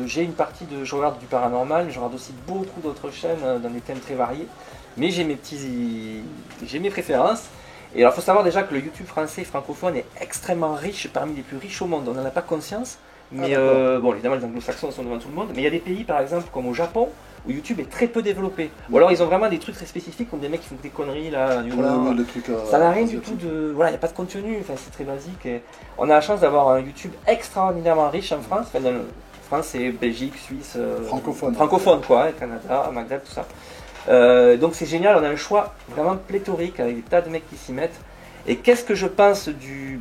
j'ai une partie de... Je regarde du paranormal, je regarde aussi beaucoup d'autres chaînes dans des thèmes très variés. Mais j'ai mes préférences. Et alors, il faut savoir déjà que le YouTube français francophone est extrêmement riche, parmi les plus riches au monde. On n'en a pas conscience. Mais bon, évidemment, les anglo-saxons sont devant tout le monde. Mais il y a des pays, par exemple, comme au Japon, où YouTube est très peu développé. Ou alors ils ont vraiment des trucs très spécifiques, comme des mecs qui font des conneries là. Ça n'a rien du tout de... Voilà, il n'y a pas de contenu, enfin, c'est très basique. Et on a la chance d'avoir un YouTube extraordinairement riche en France. Enfin, France, c'est Belgique, Suisse... francophone quoi, Canada, Maghreb, tout ça. Donc c'est génial, on a un choix vraiment pléthorique avec des tas de mecs qui s'y mettent. Et qu'est-ce que je pense du...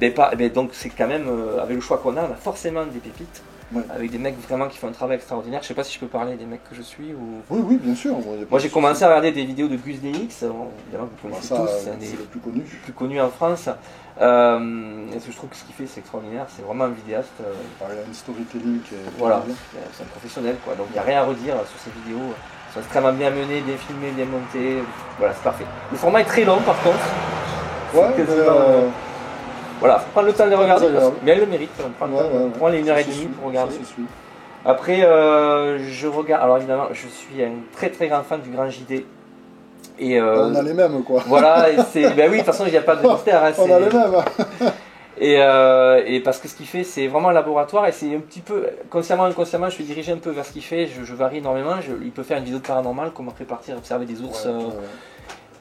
donc c'est quand même, avec le choix qu'on a forcément des pépites. Ouais. Avec des mecs vraiment qui font un travail extraordinaire. Je sais pas si je peux parler des mecs que je suis ou... Oui, bien sûr. Moi j'ai commencé à regarder des vidéos de Gus DX, évidemment vous connaissez tous, c'est un des plus connus en France. Je trouve que ce qu'il fait c'est extraordinaire, c'est vraiment un vidéaste. Il y a une storytelling qui est... Voilà, c'est un professionnel quoi, donc il n'y a rien à redire sur ces vidéos. Elles sont extrêmement bien menées, bien filmées, bien montées, voilà c'est parfait. Le format est très long par contre. Ouais, voilà, faut prendre le temps de les regarder, mais elle le mérite. On prend les 1h30 pour regarder. Après, je regarde. Alors évidemment, je suis un très très grand fan du Grand JD. Et, on a les mêmes quoi. Voilà, ben oui, de toute façon, il n'y a pas de mystère. Hein, on a les mêmes. Et parce que ce qu'il fait, c'est vraiment un laboratoire et c'est un petit peu, consciemment ou inconsciemment, je suis dirigé un peu vers ce qu'il fait. Je varie énormément. Il peut faire une vidéo de paranormal, comment partir observer des ours.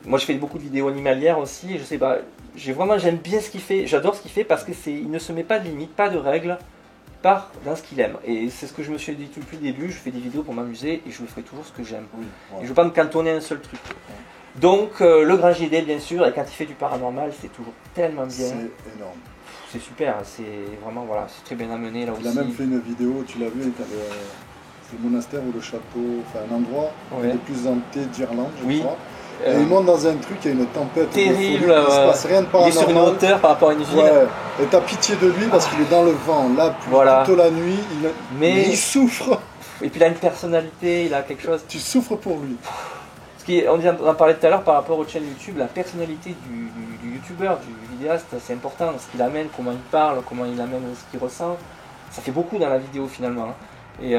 Moi je fais beaucoup de vidéos animalières aussi, et je sais pas, j'aime bien ce qu'il fait, j'adore ce qu'il fait parce que il ne se met pas de limites, pas de règles, il part dans ce qu'il aime. Et c'est ce que je me suis dit depuis le début, je fais des vidéos pour m'amuser et je ferai toujours ce que j'aime. Et je ne veux pas me cantonner à un seul truc. Donc le Grand JD bien sûr, et quand il fait du paranormal, c'est toujours tellement bien. C'est énorme. C'est super, c'est vraiment, voilà, c'est très bien amené là aussi. Il a même fait une vidéo, tu l'as vu, c'est le monastère ou le château, enfin un endroit le plus hanté d'Irlande, je crois. Et il monte dans un truc, il y a une tempête terrible, il se passe rien de paranormal. Il est sur une hauteur par rapport à une ville. Ouais. Et t'as pitié de lui parce qu'il est dans le vent, là, toute la nuit, mais il souffre. Et puis il a une personnalité, il a quelque chose. Tu souffres pour lui. On en parlait tout à l'heure par rapport aux chaînes YouTube, la personnalité du youtubeur, du vidéaste, c'est important. Ce qu'il amène, comment il parle, comment il amène ce qu'il ressent. Ça fait beaucoup dans la vidéo finalement. Et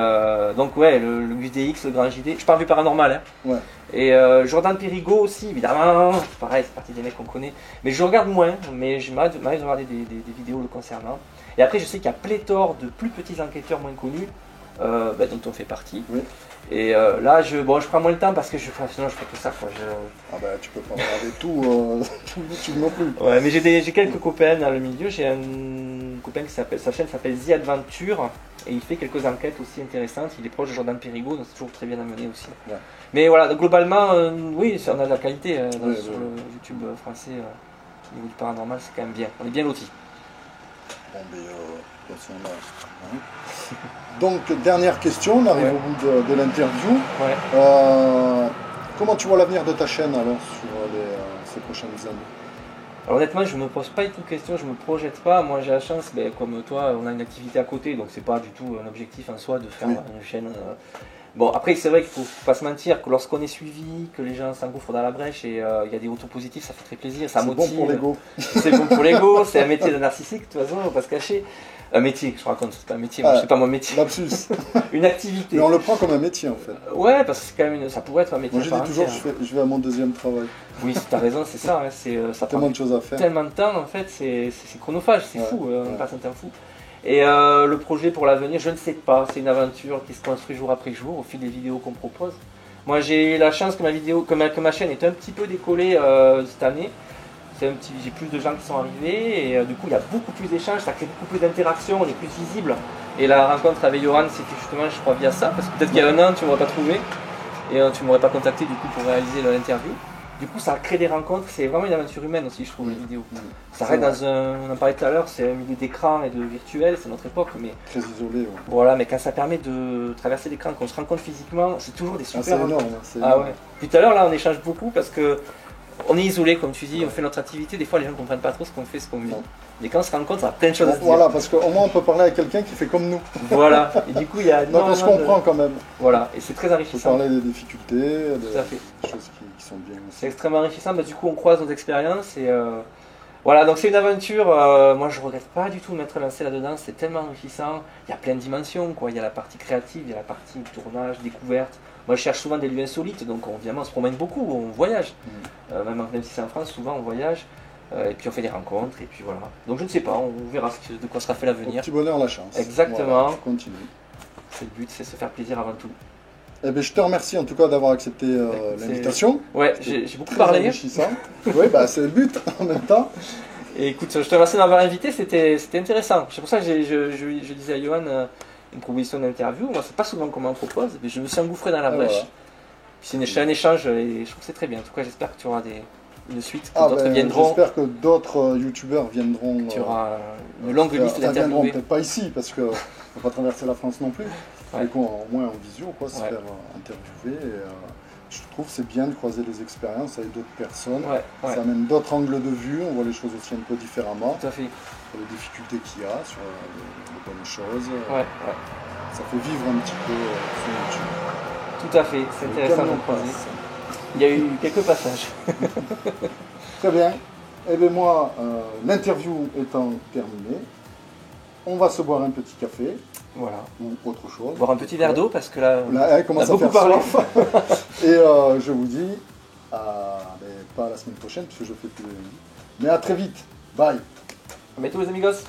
donc ouais, le UDX, le Grand JD, je parle du paranormal. Ouais. Et Jordan Périgot aussi, évidemment, pareil, c'est partie des mecs qu'on connaît. Mais je regarde moins, mais je m'arrive de regarder des vidéos le concernant. Et après, je sais qu'il y a pléthore de plus petits enquêteurs moins connus, dont on fait partie. Oui. Et là, je prends moins le temps parce que sinon je fais que ça. Quoi. Ah bah tu peux pas regarder tout, YouTube non plus. Ouais, mais j'ai quelques copains dans le milieu. J'ai un copain sa chaîne s'appelle The Adventure. Et il fait quelques enquêtes aussi intéressantes. Il est proche de Jordan Périgaud, donc c'est toujours très bien amené aussi. Ouais. Mais voilà, globalement, oui, on a de la qualité sur le YouTube français. Au niveau du paranormal, c'est quand même bien. On est bien lotis. Bon, mais là, hein. Donc, dernière question, on arrive au bout de l'interview. Ouais. Comment tu vois l'avenir de ta chaîne alors sur ces prochaines années? Alors honnêtement, je ne me pose pas du tout de questions, je ne me projette pas. Moi j'ai la chance, comme toi, on a une activité à côté, donc c'est pas du tout un objectif en soi de faire une chaîne. Bon, après c'est vrai qu'il ne faut pas se mentir que lorsqu'on est suivi, que les gens s'engouffrent dans la brèche et il y a des retours positifs, ça fait très plaisir, ça motive. C'est bon pour l'ego. C'est bon pour l'ego, c'est un métier de narcissique, de toute façon, on ne va pas se cacher. Un métier, je raconte, c'est pas un métier, c'est pas mon métier. Lapsus. Une activité. Mais on le prend comme un métier en fait. Ouais, parce que c'est quand même ça pourrait être un métier. Moi je dis toujours, je vais à mon deuxième travail. Oui, tu as raison, c'est ça. Ça tellement de choses à faire. Tellement de temps en fait, c'est chronophage, c'est fou, on passe un temps fou. Et le projet pour l'avenir, je ne sais pas, c'est une aventure qui se construit jour après jour au fil des vidéos qu'on propose. Moi j'ai la chance que ma chaîne est un petit peu décollée cette année. J'ai plus de gens qui sont arrivés et du coup il y a beaucoup plus d'échanges, ça crée beaucoup plus d'interactions, on est plus visible. Et la rencontre avec Yoran, c'était justement, je crois, via ça, parce que peut-être qu'il y a un an tu m'aurais pas trouvé et tu m'aurais pas contacté du coup pour réaliser l'interview. Du coup ça crée des rencontres, c'est vraiment une aventure humaine aussi je trouve les vidéos. Ça reste dans on en parlait tout à l'heure, c'est un milieu d'écran et de virtuel, c'est notre époque, mais très isolé. Ouais. Voilà, mais quand ça permet de traverser l'écran, qu'on se rencontre physiquement, c'est toujours des super. C'est énorme. Ouais. Puis tout à l'heure là on échange beaucoup parce que on est isolé, comme tu dis, on fait notre activité, des fois les gens ne comprennent pas trop ce qu'on fait, ce qu'on vit. Mais quand on se rencontre, on a plein de choses à se dire. Voilà, parce qu'au moins on peut parler à quelqu'un qui fait comme nous. Voilà, et du coup il y a... Donc on se comprend quand même. Voilà, et c'est très enrichissant. On peut parler des difficultés, des choses qui sont bien aussi. C'est extrêmement enrichissant, du coup on croise nos expériences et... Voilà, donc c'est une aventure, moi je regrette pas du tout de m'être lancé là-dedans, c'est tellement enrichissant, il y a plein de dimensions, quoi. Il y a la partie créative, il y a la partie tournage, découverte. Moi je cherche souvent des lieux insolites, donc évidemment on se promène beaucoup, on voyage, même si c'est en France, souvent on voyage, et puis on fait des rencontres, et puis voilà. Donc je ne sais pas, on verra de quoi sera fait l'avenir. Au petit bonheur la chance. Exactement. Voilà, continue. C'est le but, c'est se faire plaisir avant tout. Eh bien, je te remercie en tout cas d'avoir accepté l'invitation. Ouais, j'ai beaucoup parlé. Oui, bah, c'est le but en même temps. Et écoute, je te remercie de m'avoir invité, c'était intéressant. C'est pour ça que je disais à Johan une proposition d'interview. Moi, c'est pas souvent qu'on m'en propose, mais je me suis engouffré dans la brèche. Voilà. C'est un échange et je trouve que c'est très bien. En tout cas, j'espère que tu auras une suite, que d'autres viendront. J'espère que d'autres youtubeurs viendront. Tu auras une longue liste d'interviews. Viendront peut-être pas ici, parce qu'on ne va pas traverser la France non plus. Ouais. Au moins en visio, quoi, se faire interviewer. Et, je trouve que c'est bien de croiser des expériences avec d'autres personnes. Ça amène d'autres angles de vue, on voit les choses aussi un peu différemment. Tout à fait. Sur les difficultés qu'il y a, sur les bonnes choses. Ça fait vivre un petit peu sur YouTube. Tout à fait, c'est intéressant de croiser. Il y a eu quelques passages. Très bien. Et bien moi, l'interview étant terminée, on va se boire un petit café. Voilà. Ou autre chose. Boire un petit verre d'eau parce que là, elle commence à faire soif. Et je vous dis, pas la semaine prochaine puisque je fais plus de... Mais à très vite. Bye. A bientôt les amigos.